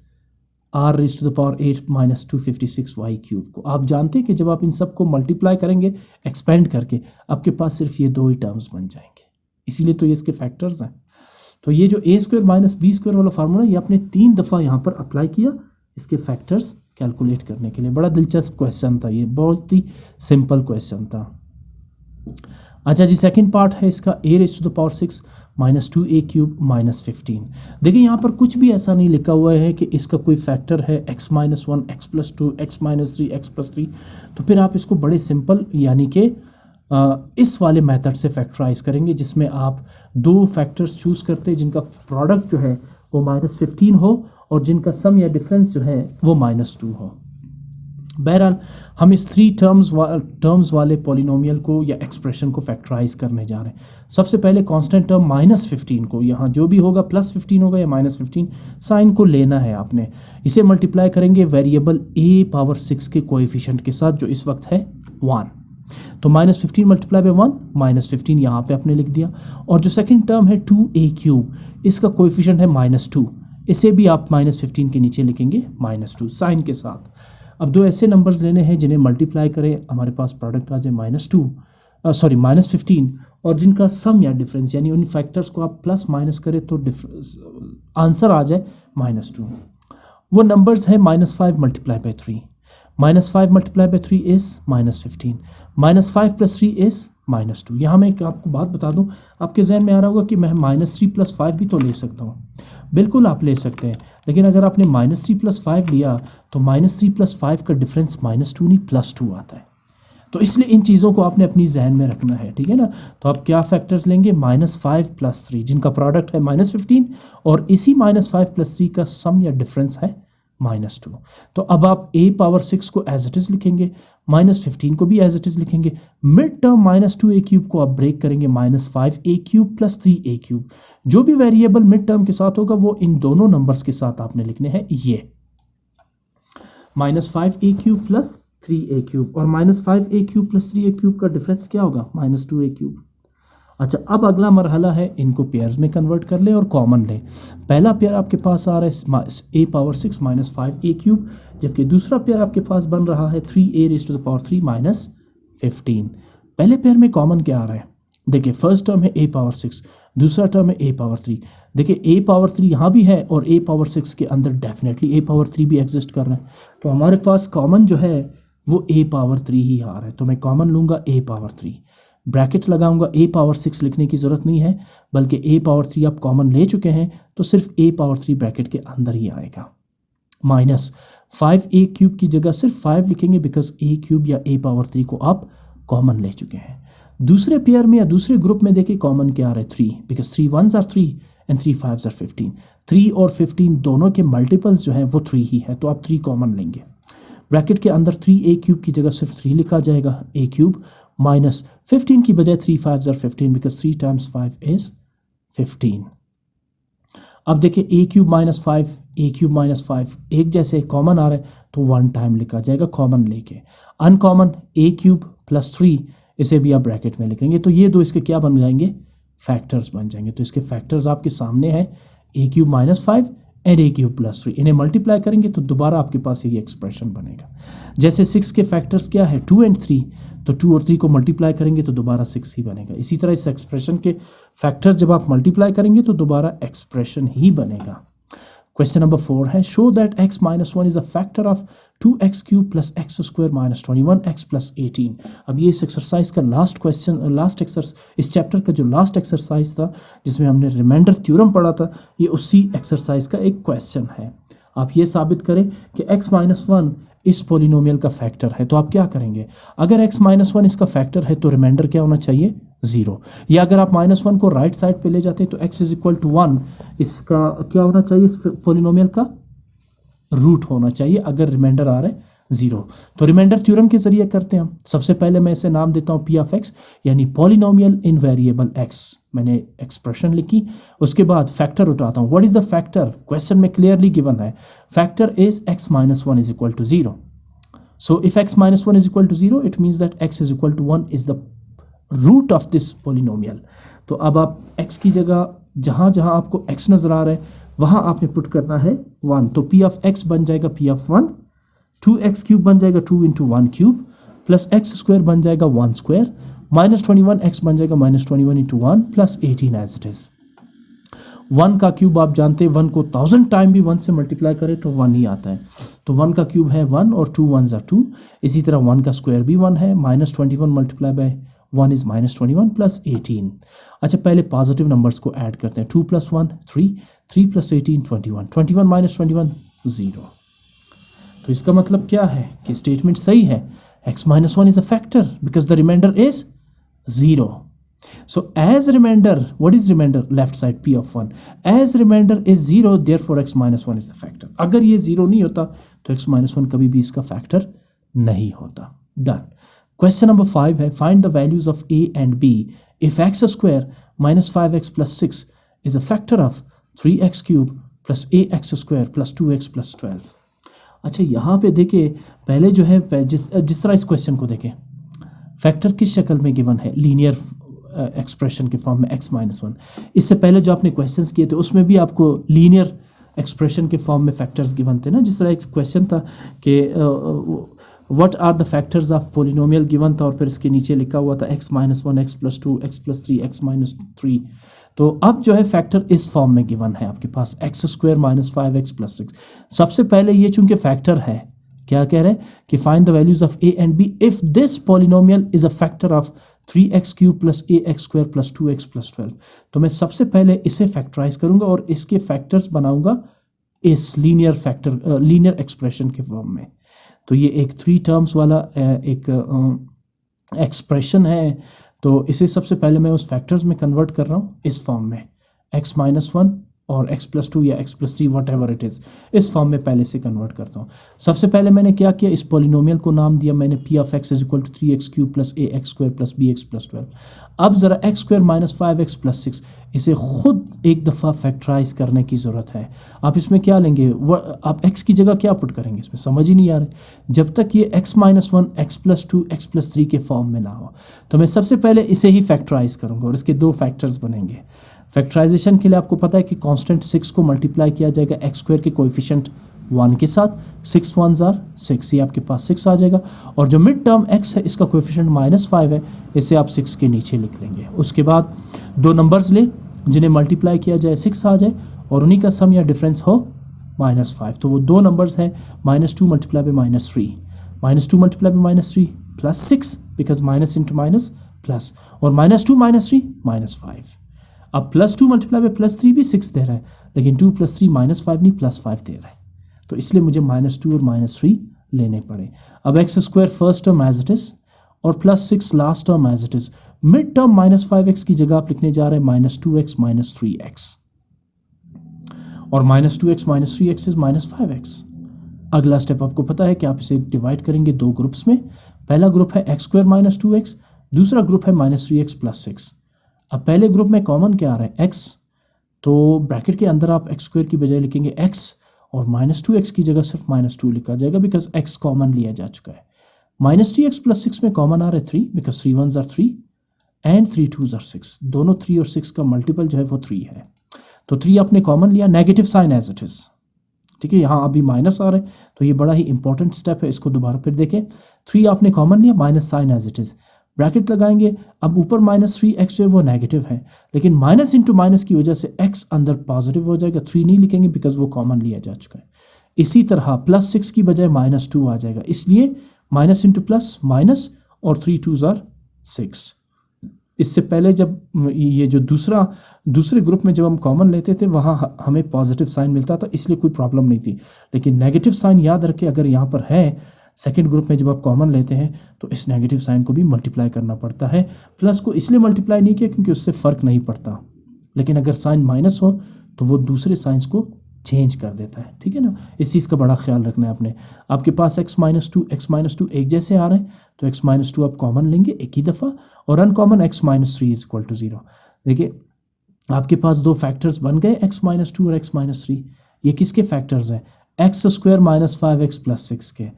r raise to the power 8 minus 256y cube को। आप जानते हैं कि जब आप इन सब को मल्टीप्लाई करेंगे एक्सपेंड करके, आपके पास सिर्फ ये दो ही टर्म्स बन जाएंगे, इसीलिए तो ये इसके फैक्टर्स हैं। तो ये जो ए स्क्वायर माइनस बी स्क्वायर वाला फार्मूला, ये आपने 3 दफ़ा यहाँ पर अप्लाई किया इसके फैक्टर्स कैलकुलेट करने के लिए। बड़ा दिलचस्प क्वेश्चन था ये, बहुत ही सिंपल क्वेश्चन था। अच्छा जी, सेकंड पार्ट है इसका, A raise to the power 6 minus 2a cube minus 15। देखिए यहाँ पर कुछ भी ऐसा नहीं लिखा हुआ है कि इसका कोई फैक्टर है x minus 1, x plus 2, x minus 3, x plus 3। तो फिर आप इसको बड़े सिंपल यानी कि इस वाले मेथड से फैक्टराइज करेंगे, जिसमें आप दो फैक्टर्स चूज़ करते हैं जिनका प्रोडक्ट जो है वो माइनस 15 हो और जिनका सम या डिफरेंस जो है वो माइनस 2 हो। बहरहाल हम इस 3 टर्म्स वाले पॉलिनोमियल को या एक्सप्रेशन को फैक्टराइज करने जा रहे हैं। सबसे पहले कांस्टेंट टर्म माइनस 15 को, यहाँ जो भी होगा प्लस 15 होगा या माइनस 15, साइन को लेना है आपने। इसे मल्टीप्लाई करेंगे वेरिएबल a पावर 6 के कोएफिशिएंट के साथ, जो इस वक्त है 1। तो माइनस 15 मल्टीप्लाई बाई 1, माइनस 15 यहाँ पे आपने लिख दिया। और जो सेकंड टर्म है 2a क्यूब, इसका कोएफिशिएंट है माइनस 2, इसे भी आप माइनस 15 के नीचे लिखेंगे माइनस 2 साइन के साथ। अब दो ऐसे नंबर्स लेने हैं जिन्हें मल्टीप्लाई करें, हमारे पास प्रोडक्ट आ जाए माइनस 15, और जिनका सम या डिफरेंस यानी उन फैक्टर्स को आप प्लस माइनस करें तो आंसर आ जाए माइनस 2। वो नंबर्स है minus 5 multiply by 3, minus 5 multiply by 3 is minus 15, minus 5 plus 3 is minus 2। यहाँ मैं एक आपको बात बता दूँ, आपके जहन में आ रहा होगा कि मैं माइनस 3 प्लस 5 भी तो ले सकता हूँ। बिल्कुल आप ले सकते हैं, लेकिन अगर आपने माइनस 3 प्लस 5 लिया तो माइनस 3 प्लस 5 का डिफरेंस माइनस 2 नहीं प्लस 2 आता है। तो इसलिए इन चीज़ों को आपने अपनी जहन में रखना है, ठीक है ना। तो आप क्या फैक्टर्स लेंगे? माइनस 5 प्लस 3, जिनका प्रोडक्ट है माइनस 15, और इसी माइनस 5 प्लस 3 का सम या डिफरेंस है माइनस 2। तो अब आप a पावर 6 को एज इट इज़ लिखेंगे, माइनस 15 को भी एज इट इज़ लिखेंगे। Mid term minus 2a cube को आप ब्रेक करेंगे minus 5a cube plus 3a cube. जो भी वेरिएबल मिड टर्म के साथ होगा वो इन दोनों नंबर्स के साथ आपने लिखने हैं, ये minus 5a cube plus 3a cube, और minus 5a cube plus 3a cube का डिफरेंस क्या होगा? Minus 2a cube. अच्छा, अब अगला मरहला है इनको पेयर्स में कन्वर्ट कर ले और कॉमन ले। पहला पेयर आपके पास आ रहा है a power 6 minus 5a cube, जबकि दूसरा पेयर आपके पास बन रहा है 3a raise to the power 3 minus 15। पहले पेयर में कॉमन क्या आ रहा है? देखिए फर्स्ट टर्म है a पावर 6, दूसरा टर्म है a पावर 3। देखिए a पावर 3 यहाँ भी है और a पावर 6 के अंदर डेफिनेटली a पावर 3 भी एग्जिस्ट कर रहा है। तो हमारे पास कॉमन जो है वो a पावर 3 ही आ रहा है, तो मैं कॉमन लूँगा a पावर 3, ब्रैकेट लगाऊंगा। a पावर 6 लिखने की ज़रूरत नहीं है, बल्कि a पावर 3 आप कॉमन ले चुके हैं, तो सिर्फ a पावर 3 ब्रैकेट के अंदर ही आएगा। माइनस 5a क्यूब की जगह सिर्फ 5 लिखेंगे, बिकॉज a क्यूब या a पावर 3 को आप कॉमन ले चुके हैं। दूसरे पेयर में या दूसरे ग्रुप में देखिए कॉमन क्या आ रहा है 3, because 3 1s are 3 and 3 5s are 15। 3 और 15 दोनों के मल्टीपल्स जो है वो 3 ही है, तो आप 3 कॉमन लेंगे। ब्रैकेट के अंदर 3a क्यूब की जगह सिर्फ 3 लिखा जाएगा, a क्यूब माइनस 15 की बजाय 3 5s are 15 because 3 times 5 is 15। अब देखिए a cube minus 5 a cube minus 5 एक जैसे कॉमन आ रहे हैं तो 1 टाइम लिखा जाएगा कॉमन लेके। अनकॉमन a क्यूब प्लस 3, इसे भी आप ब्रैकेट में लिखेंगे, तो ये दो इसके क्या बन जाएंगे, फैक्टर्स बन जाएंगे। तो इसके फैक्टर्स आपके सामने हैं, a cube minus 5 and a cube plus 3। इन्हें मल्टीप्लाई करेंगे तो दोबारा आपके पास ये एक्सप्रेशन बनेगा। जैसे 6 के फैक्टर्स क्या है 2 एंड 3, तो 2 और 3 को मल्टीप्लाई करेंगे तो दोबारा 6 ही बनेगा। इसी तरह इस एक्सप्रेशन के फैक्टर्स जब आप मल्टीप्लाई करेंगे तो दोबारा एक्सप्रेशन ही बनेगा। क्वेश्चन नंबर 4 है, show that x minus 1 is a factor of 2x cube plus x square minus 21x plus 18। अब ये इस एक्सरसाइज का लास्ट क्वेश्चन, इस चैप्टर का जो लास्ट एक्सरसाइज था जिसमें हमने रिमाइंडर थ्योरम पढ़ा था, ये उसी एक्सरसाइज का एक क्वेश्चन है। आप ये साबित करें कि x माइनस 1 इस पोलिनोमियल का फैक्टर है, तो आप क्या करेंगे, अगर x माइनस 1 इसका फैक्टर है तो रिमाइंडर क्या होना चाहिए, 0। या अगर आप -1 को राइट साइड पे ले जाते हैं तो x इज इक्वल टू 1 इसका क्या होना चाहिए, इस पोलिनोमियल का रूट होना चाहिए अगर रिमाइंडर आ रहा है 0। तो रिमाइंडर थ्योरम के जरिए करते हैं हम। सबसे पहले मैं इसे नाम देता हूँ p ऑफ x, यानी पॉलिनोमियल इन वेरिएबल x। मैंने एक्सप्रेशन लिखी, उसके बाद फैक्टर उठाता हूँ। What is the factor, question में क्लियरली गिवन है, factor is x minus 1 is equal to 0। So if x minus 1 is equal to 0 it means that x is equal to 1 is the root of this polynomial. तो अब आप x की जगह जहाँ जहाँ आपको x नजर आ रहा है वहाँ आपने पुट करना है 1, तो p ऑफ x बन जाएगा p ऑफ 1, 2x क्यूब बन जाएगा 2 into 1 cube, plus x square बन जाएगा 1 स्क्वायर, माइनस 21x बन जाएगा minus 21 into 1 plus 18 as it is. 1 का क्यूब आप जानते हैं 1 को 1000 टाइम भी 1 से मल्टीप्लाई करें तो 1 ही आता है, तो 1 का क्यूब है 1 और 2 1s are 2। इसी तरह 1 का स्क्वायर भी 1 है, minus 21 multiply by 1 is minus 21 plus 18। अच्छा पहले पॉजिटिव नंबर्स को ऐड करते हैं, 2 प्लस 1 3, 3 प्लस 18 21, 21 माइनस 21 0। तो इसका मतलब क्या है कि स्टेटमेंट सही है, x minus 1 is a factor because the remainder is 0। So as remainder, what is remainder? Left side p of 1. As remainder is 0, therefore x minus 1 is the factor. अगर ये 0 नहीं होता तो x minus 1 कभी भी इसका फैक्टर नहीं होता। Done. Question number 5 है, find the values of a and b if x square minus 5x plus 6 is a factor of 3x cube plus ax square plus 2x plus 12। अच्छा यहाँ पे देखिए पहले जो है जिस तरह इस क्वेश्चन को देखें, फैक्टर किस शक्ल में गिवन है, लीनियर एक्सप्रेशन के फॉर्म में x माइनस 1। इससे पहले जो आपने क्वेश्चंस किए थे उसमें भी आपको लीनियर एक्सप्रेशन के फॉर्म में फैक्टर्स गिवन थे ना। जिस तरह एक क्वेश्चन था कि what are the factors of polynomial given था और फिर इसके नीचे लिखा हुआ था x minus 1 x plus 2 x plus 3 x minus 3। तो अब जो है फैक्टर इस फॉर्म में गिवन है आपके पास, X square minus 5x plus 6। सबसे पहले ये चूंकि फैक्टर है, क्या कह रहे हैं कि find the values of a and b if this polynomial is a factor of 3x cube plus ax square plus 2x plus 12। तो मैं सबसे पहले इसे फैक्टराइज करूंगा और इसके फैक्टर्स बनाऊंगा इस लीनियर एक्सप्रेशन के फॉर्म में। तो ये एक 3 टर्म्स वाला एक एक्सप्रेशन है, तो इसे सबसे पहले मैं उस फैक्टर्स में कन्वर्ट कर रहा हूँ इस फॉर्म में, x माइनस 1 और x प्लस 2 या x plus 3 what ever it is, इस फॉर्म में पहले से कन्वर्ट करता हूँ। सबसे पहले मैंने क्या किया, इस पॉलिनोमियल को नाम दिया मैंने p of x is equal to 3x cube plus ax square plus bx plus 12। अब ज़रा x square minus 5x plus 6 इसे खुद एक दफ़ा फैक्टराइज करने की ज़रूरत है। आप इसमें क्या लेंगे, आप x की जगह क्या पुट करेंगे, इसमें समझ ही नहीं आ रहा जब तक ये x minus 1 x plus 2 x plus 3 के फॉर्म में ना हो। तो मैं सबसे पहले इसे ही फैक्टराइज करूँगा और इसके 2 फैक्टर्स बनेंगे। फैक्टराइजेशन के लिए आपको पता है कि कांस्टेंट 6 को मल्टीप्लाई किया जाएगा x स्क्वायर के कोएफिशिएंट 1 के साथ, 6 1s are 6, ये आपके पास 6 आ जाएगा। और जो मिड टर्म x है इसका कोएफिशिएंट -5 है, इसे आप 6 के नीचे लिख लेंगे। उसके बाद 2 नंबर्स ले जिन्हें मल्टीप्लाई किया जाए 6 आ जाए और उन्हीं का सम या डिफरेंस हो -5। तो वो 2 नंबर्स हैं -2 multiply by -3, -2 multiply by -3 plus 6 because minus into minus plus, और -2 -3 -5। अब +2 मल्टीप्लाई बाय +3 भी 6 दे रहा है, लेकिन 2 + 3 -5 नहीं +5 दे रहा है, तो इसलिए मुझे -2 और -3 लेने पड़े। अब x square first term as it is और +6 last term as it is. Mid term -5x की जगह आप लिखने जा रहे हैं -2x -3x, और -2x -3x इज -5x। अगला स्टेप आपको पता है कि आप इसे डिवाइड करेंगे दो ग्रुप्स में। पहला ग्रुप है x² -2x, दूसरा ग्रुप है -3x + 6। अब पहले ग्रुप में कॉमन क्या आ रहा है x, तो ब्रैकेट के अंदर आप x² की बजाय लिखेंगे x, और -2x की जगह सिर्फ -2 लिखा जाएगा बिकॉज x कॉमन लिया जा चुका है। -3x + 6 में कॉमन आ रहा है 3 because 3 1s are 3 and 3 2s are 6। दोनों 3 और 6 का मल्टीपल जो है वो 3 है, तो 3 आपने कॉमन लिया, negative sign as it is. ठीक है, यहाँ अभी माइनस आ रहा है तो ये बड़ा ही इंपॉर्टेंट स्टेप है, इसको दोबारा फिर देखें। 3 आपने कॉमन लिया, minus sign as it is, bracket लगाएंगे। अब ऊपर -3x जो है वो नेगेटिव है, लेकिन माइनस इंटू माइनस की वजह से x अंदर पॉजिटिव हो जाएगा। 3 नहीं लिखेंगे बिकॉज वो कॉमन लिया जा चुका है। इसी तरह +6 की बजाय -2 आ जाएगा, इसलिए माइनस इंटू प्लस माइनस, और 3 2s are 6। इससे पहले जब ये जो दूसरे ग्रुप में जब हम कॉमन लेते थे वहाँ हमें पॉजिटिव साइन मिलता था, इसलिए कोई प्रॉब्लम नहीं थी। लेकिन नेगेटिव साइन याद रखें, अगर यहाँ पर है सेकंड ग्रुप में जब आप कॉमन लेते हैं तो इस नेगेटिव साइन को भी मल्टीप्लाई करना पड़ता है। प्लस को इसलिए मल्टीप्लाई नहीं किया क्योंकि उससे फ़र्क नहीं पड़ता, लेकिन अगर साइन माइनस हो तो वो दूसरे साइंस को चेंज कर देता है। ठीक है ना, इस चीज़ का बड़ा ख्याल रखना है आपने। आपके पास x -2 एक जैसे आ रहे हैं तो x -2 आप कॉमन लेंगे एक ही दफ़ा, और अनकॉमन x -3 = 0। देखिए आपके पास दो फैक्टर्स बन गए x -2 और x -3। ये किसके फैक्टर्स हैं? x² -5x + 6 के।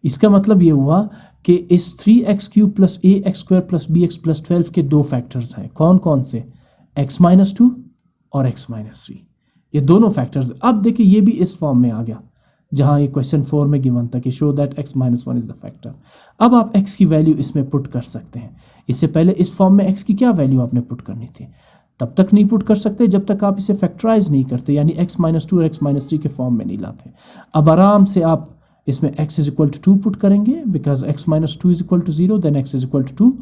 इसका मतलब ये हुआ कि इस 3x³ + ax² + bx + 12 के दो फैक्टर्स हैं। कौन कौन से? x -2 और x -3, ये दोनों फैक्टर्स। अब देखिए ये भी इस फॉर्म में आ गया जहां ये क्वेश्चन 4 में गिवन था कि show that x -1 is the factor. अब आप x की वैल्यू इसमें पुट कर सकते हैं। इससे पहले इस फॉर्म में x की क्या वैल्यू आपने पुट करनी थी? तब तक नहीं पुट कर सकते जब तक आप इसे फैक्टराइज नहीं करते, यानी x -2 और x -3 के फॉर्म में नहीं लाते। अब आराम से आप इसमें x = 2 पुट करेंगे बिकॉज x -2 = 0, देन x = 2,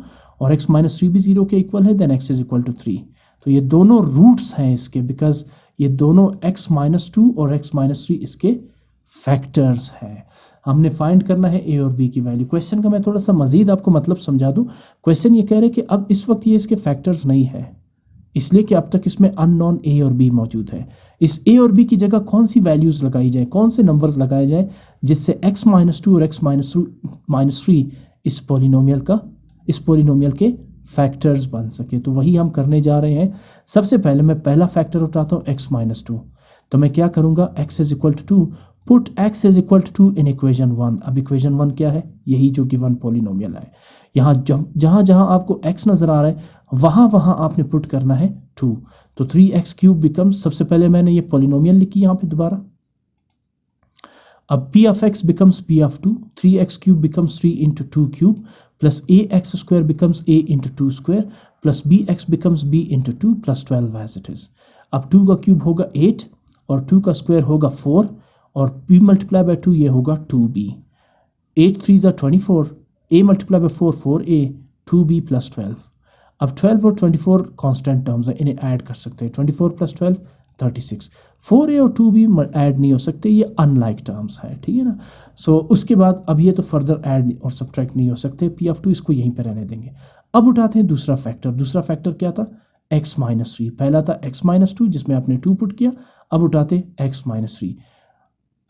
और x -3 भी 0 के इक्वल है, देन x = 3। तो ये दोनों रूट्स हैं इसके, बिकॉज ये दोनों x -2 और x -3 इसके फैक्टर्स हैं। हमने फाइंड करना है a और b की वैल्यू। क्वेश्चन का मैं थोड़ा सा मजीद आपको मतलब समझा दूं। क्वेश्चन ये कह रहे हैं कि अब इस वक्त ये इसके फैक्टर्स नहीं है, इसलिए कि अब तक इसमें अननोन a और b मौजूद है। इस a और b की जगह कौन सी वैल्यूज लगाई जाए, कौन से नंबर्स लगाए जाए जिससे x -2 और x -3 इस पोलिनोमियल के फैक्टर्स बन सके। तो वही हम करने जा रहे हैं। सबसे पहले मैं पहला फैक्टर उठाता हूँ x -2, तो मैं क्या करूँगा, x = 2, पुट x = 2 इन इक्वेशन 1। अब इक्वेशन 1 क्या है? यही जो गिवन पोलिनोमियल है। यहाँ जहाँ जहाँ आपको x नज़र आ रहा है वहाँ आपने पुट करना है 2। तो 3x³ बिकम्स, सबसे पहले मैंने ये पोलिनोमियल लिखी यहाँ पे दोबारा। अब p of x becomes p of 2, 3x³ becomes 3 × 2³ plus ax² becomes a × 2² plus bx becomes b × 2 plus 12 as it is। अब 2 का क्यूब होगा 8 और 2 का स्क्वायर होगा 4, और p × 2 ये होगा 2b। 8 3s are 24, a × 4 4a, 2b plus 12। अब 12 और 24 कांस्टेंट टर्म्स हैं, इन्हें ऐड कर सकते हैं। 24 + 12 36। 4a और 2b ऐड नहीं हो सकते, ये अनलाइक टर्म्स है। ठीक है ना। सो उसके बाद अब ये तो फर्दर ऐड और सब्ट्रैक्ट नहीं हो सकते। p of 2 इसको यहीं पर रहने देंगे। अब उठाते हैं दूसरा फैक्टर। दूसरा फैक्टर क्या था? x -3। पहला था x -2 जिसमें आपने 2 पुट किया। अब उठाते x -3,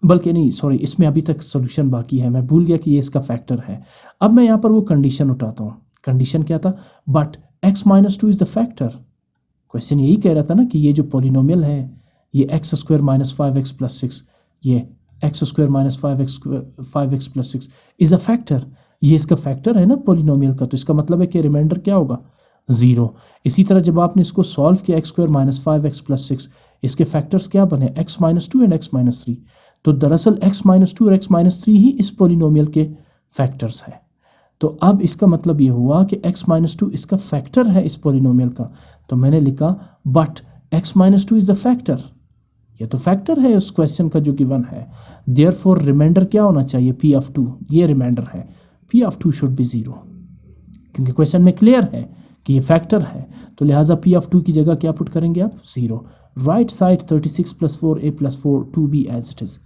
बल्कि नहीं सॉरी, इसमें अभी तक सोल्यूशन बाकी है, मैं भूल गया कि ये इसका फैक्टर है। अब मैं यहाँ पर वो कंडीशन उठाता हूँ। कंडीशन क्या था? But x -2 is the factor. Question यही कह रहा था ना कि ये जो पोलिनोमियल है ये x² -5x + 6, ये x² -5x + 6 is a factor. ये इसका फैक्टर है ना पोलिनोमियल का, तो इसका मतलब है कि रिमाइंडर क्या होगा? 0। इसी तरह जब आपने इसको सॉल्व किया x² -5x + 6, इसके फैक्टर्स क्या बने? x -2 and x -3। तो दरअसल x -2 और x -3 ही इस पोलिनोमियल के फैक्टर्स है। तो अब इसका मतलब ये हुआ कि x -2 इसका फैक्टर है इस पोलिनोमियल का। तो मैंने लिखा but x -2 is the factor. ये तो फैक्टर है उस क्वेश्चन का जो गिवन है। देयरफॉर रिमाइंडर क्या होना चाहिए? p of 2। ये रिमाइंडर है, p of 2 शुड बी 0, क्योंकि क्वेश्चन में क्लियर है कि ये फैक्टर है। तो लिहाजा p of 2 की जगह क्या पुट करेंगे आप? 0। Right side 36 + 4a + 4 2b as it is.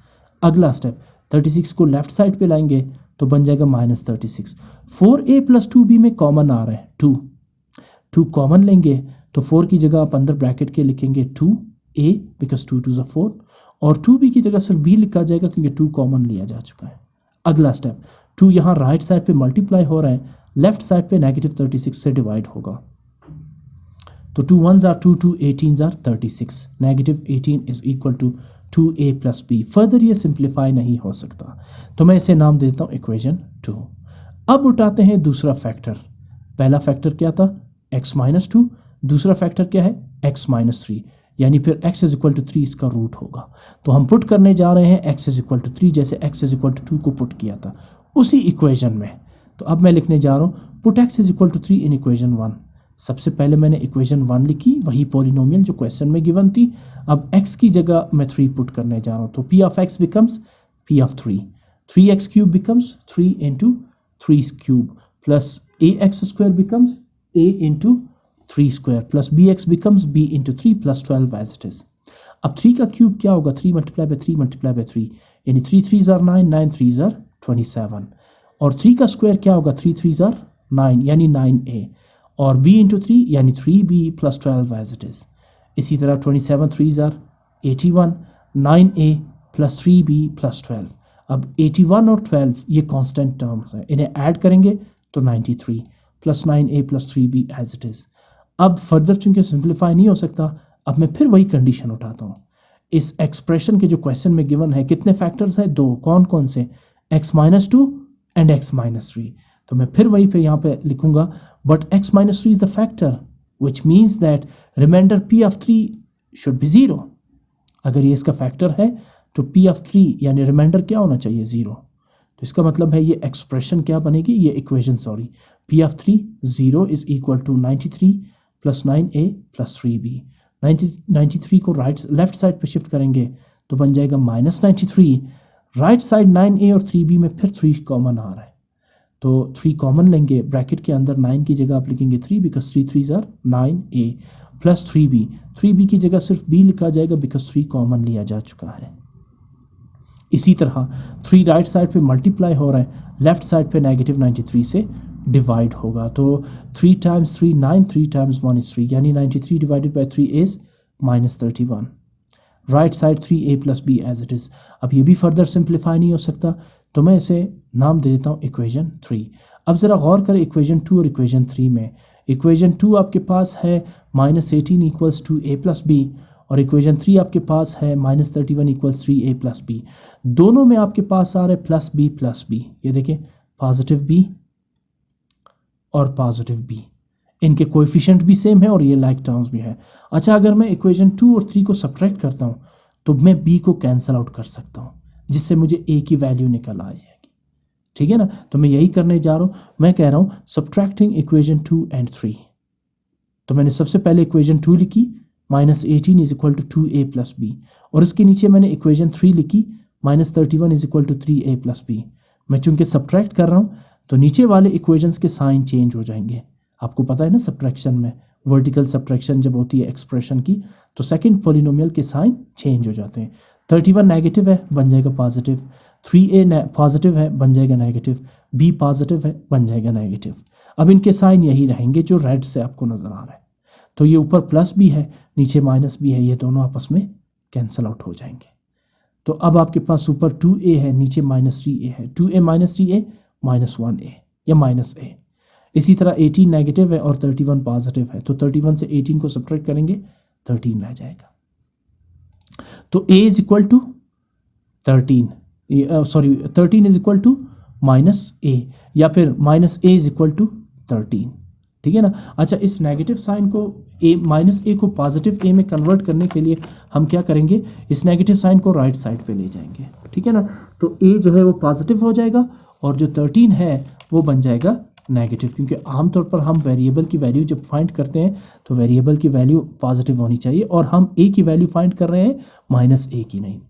अगला स्टेप 36 को लेफ्ट साइड पे लाएंगे तो बन जाएगा -36। 4a + 2b में कॉमन आ रहा है 2, 2 कॉमन लेंगे तो 4 की जगह आप अंदर ब्रैकेट के लिखेंगे 2a बिकॉज 2 2 4 और 2b की जगह सिर्फ b लिखा जाएगा क्योंकि 2 कॉमन लिया जा चुका है। अगला स्टेप 2 यहाँ राइट साइड पे मल्टीप्लाई हो रहा है, लेफ्ट साइड पे -36 से डिवाइड होगा। तो 2 1s are 2, 2 18s are 36, -18 is equal to 2a plus b। Further ये सिंप्लीफाई नहीं हो सकता तो मैं इसे नाम देता हूँ इक्वेशन 2। अब उठाते हैं दूसरा फैक्टर। पहला फैक्टर क्या था x-2, दूसरा फैक्टर क्या है x-3, यानी फिर x इज इक्वल टू 3 इसका रूट होगा। तो हम पुट करने जा रहे हैं x इज इक्वल टू 3 जैसे x इज इक्वल टू 2 को पुट किया था उसी इक्वेशन में। तो अब मैं लिखने जा रहा हूँ put x is equal to 3 in equation 1। सबसे पहले मैंने इक्वेशन 1 लिखी, वही पॉलिनोमियल जो क्वेश्चन में गिवन थी। अब x की जगह मैं 3 पुट करने जा रहा हूँ तो p of x becomes p of 3, 3x cube becomes 3 into 3 cube plus ax square becomes a into 3 square plus bx becomes b into 3 plus 12 as it is. अब 3 का क्यूब क्या होगा 3 मल्टीप्लाई बाय 3 मल्टीप्लाई बाय 3 यानी 3 3s are 9, 9 3s are 27 और 3 का square क्या होगा 3 3s are 9 यानी 9a और b इंटू 3 यानी 3b plus 12 as it is. इसी तरह 27 3s are 81, 9a plus 3b plus 12। अब 81 और 12 ये कांस्टेंट टर्म्स हैं, इन्हें ऐड करेंगे तो 93 plus 9a plus 3b as it is. अब फर्दर चूंकि सिंप्लीफाई नहीं हो सकता, अब मैं फिर वही कंडीशन उठाता हूँ। इस एक्सप्रेशन के जो क्वेश्चन में गिवन है कितने फैक्टर्स हैं 2, कौन कौन से x-2 एंड x-3। तो मैं फिर वही पे यहाँ पे लिखूंगा but x-3 is the factor which means that reminder p of 3 should be 0। अगर ये इसका फैक्टर है तो p ऑफ 3 यानी रिमाइंडर क्या होना चाहिए 0। तो इसका मतलब है ये एक्सप्रेशन क्या बनेगी, ये equation sorry, p of 3 0 is equal to 93 plus 9a plus 3b। 93 को लेफ्ट साइड पे शिफ्ट करेंगे तो बन जाएगा -93। राइट साइड 9a और 3b में फिर 3 कॉमन आ रहा है तो 3 कॉमन लेंगे, ब्रैकेट के अंदर 9 की जगह आप लिखेंगे 3 because 3 3s are 9a plus 3b की जगह सिर्फ b लिखा जाएगा बिकॉज 3 कॉमन लिया जा चुका है। इसी तरह 3 राइट साइड पे मल्टीप्लाई हो रहा है, लेफ्ट साइड पे -93 से डिवाइड होगा तो 3 times 3 9, 3 times 1 is 3 यानी 93 divided by 3 is -31। Right side 3a plus b as it is. अब ये भी फर्दर सिंप्लीफाई नहीं हो सकता तो मैं इसे नाम दे देता हूँ इक्वेशन 3। अब ज़रा गौर करें इक्वेशन 2 और इक्वेशन 3 में। इक्वेशन 2 आपके पास है -18 equals to a plus b और इक्वेशन 3 आपके पास है -31 इक्वल्स 3a प्लस b। दोनों में आपके पास आ रहे प्लस b। ये देखें पॉजिटिव b और पॉजिटिव b, इनके कोएफिशिएंट भी सेम है और ये लाइक टर्म्स भी है। अच्छा अगर मैं इक्वेशन 2 और 3 को सब्ट्रैक्ट करता हूँ तो मैं b को कैंसिल आउट कर सकता हूँ जिससे मुझे a की वैल्यू निकल आ जाएगी, ठीक है ना। तो मैं यही करने जा रहा हूँ, मैं कह रहा हूँ सब्ट्रैक्टिंग इक्वेशन 2 एंड 3। तो मैंने सबसे पहले इक्वेशन 2 लिखी -18 is equal to 2a plus b और इसके नीचे मैंने इक्वेशन 3 लिखी -31 is equal to 3a plus b। मैं चूंकि सब्ट्रैक्ट कर रहा हूँ तो नीचे वाले इक्वेशंस के साइन चेंज हो जाएंगे। आपको पता है ना सब्ट्रैक्शन में वर्टिकल सब्ट्रैक्शन जब होती है एक्सप्रेशन की तो सेकंड पॉलिनोमियल के साइन चेंज हो जाते हैं। 31 नेगेटिव है बन जाएगा पॉजिटिव, 3a पॉजिटिव है बन जाएगा नेगेटिव, b पॉजिटिव है बन जाएगा नेगेटिव। अब इनके साइन यही रहेंगे जो रेड से आपको नजर आ रहा है। तो ये ऊपर प्लस b है नीचे माइनस b है, ये दोनों आपस में कैंसिल आउट हो जाएंगे। तो अब आपके पास ऊपर 2a है नीचे -3a है, 2a -3a -1a या -a। इसी तरह 18 नेगेटिव है और 31 पॉजिटिव है तो 31 से 18 को सब्ट्रैक्ट करेंगे 13 रह जाएगा। तो a is equal to 13 is equal to -a या फिर -a इज इक्वल टू 13, ठीक है ना। अच्छा इस नेगेटिव साइन को -a को पॉजिटिव a में कन्वर्ट करने के लिए हम क्या करेंगे, इस नेगेटिव साइन को राइट साइड पे ले जाएंगे, ठीक है ना। तो a जो है वो पॉजिटिव हो जाएगा और जो 13 है वो बन जाएगा नेगेटिव, क्योंकि आमतौर पर हम वेरिएबल की वैल्यू जब फाइंड करते हैं तो वेरिएबल की वैल्यू पॉजिटिव होनी चाहिए और हम a की वैल्यू फाइंड कर रहे हैं -a की नहीं,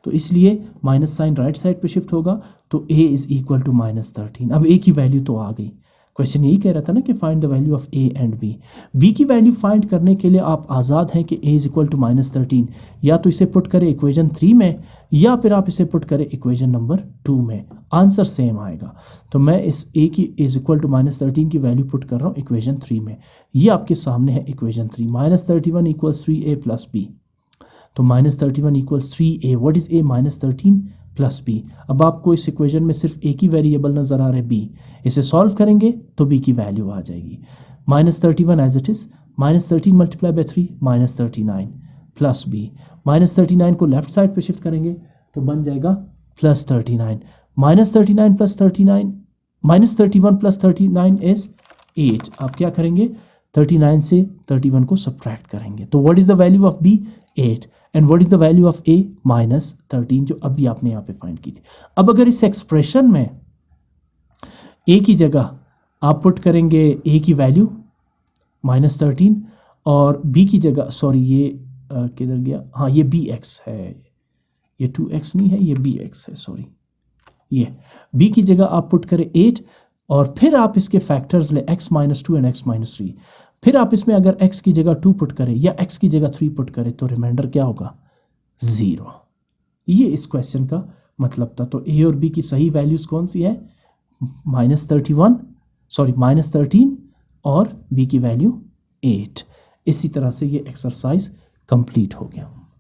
तो इसलिए माइनस साइन राइट साइड पे शिफ्ट होगा तो a इज इक्वल टू -13। अब a की वैल्यू तो आ गई, क्वेश्चन यही कह रहा था ना कि find the value of A and B. B की वैल्यू फाइंड करने के लिए आप आज़ाद हैं कि ए इज इक्वल टू -13, या तो इसे पुट करें इक्वेशन 3 में या फिर आप इसे पुट करें इक्वेशन नंबर 2 में, आंसर सेम आएगा। तो मैं इस ए की इज इक्वल टू -13 की वैल्यू पुट कर रहा हूँ इक्वेशन 3 में। ये आपके सामने है equation 3, -31 equals 3a plus B. तो -31 equals 3a, what is a? -13 plus B. अब आपको इस इक्वेशन में सिर्फ एक ही वेरिएबल नजर आ रहा है b, इसे सॉल्व करेंगे तो b की वैल्यू आ जाएगी -31 as it is, -13 multiply by 3 -39 plus b। -39 को लेफ्ट साइड पे शिफ्ट करेंगे तो बन जाएगा +39, -39 प्लस 39, -31 प्लस 39 इज 8। आप क्या करेंगे? 39 से 31 को सब्ट्रैक्ट करेंगे। तो what is the value of b? 8। And what is the value of a? -13, जो अभी आपने यहाँ पे फाइंड की थी। अब अगर इस एक्सप्रेशन में a की जगह आप पुट करेंगे a की वैल्यू -13 और b की जगह, सॉरी ये किधर गया, हाँ ये bx है, ये 2x नहीं है, ये bx है, सॉरी ये b की जगह आप पुट करें 8 और फिर आप इसके फैक्टर्स ले x -2 एंड x -3। फिर आप इसमें अगर x की जगह 2 पुट करें या x की जगह 3 पुट करें तो रिमाइंडर क्या होगा? 0। ये इस क्वेश्चन का मतलब था। तो a और b की सही वैल्यूज कौन सी है? -13 और b की वैल्यू 8। इसी तरह से ये एक्सरसाइज कंप्लीट हो गया।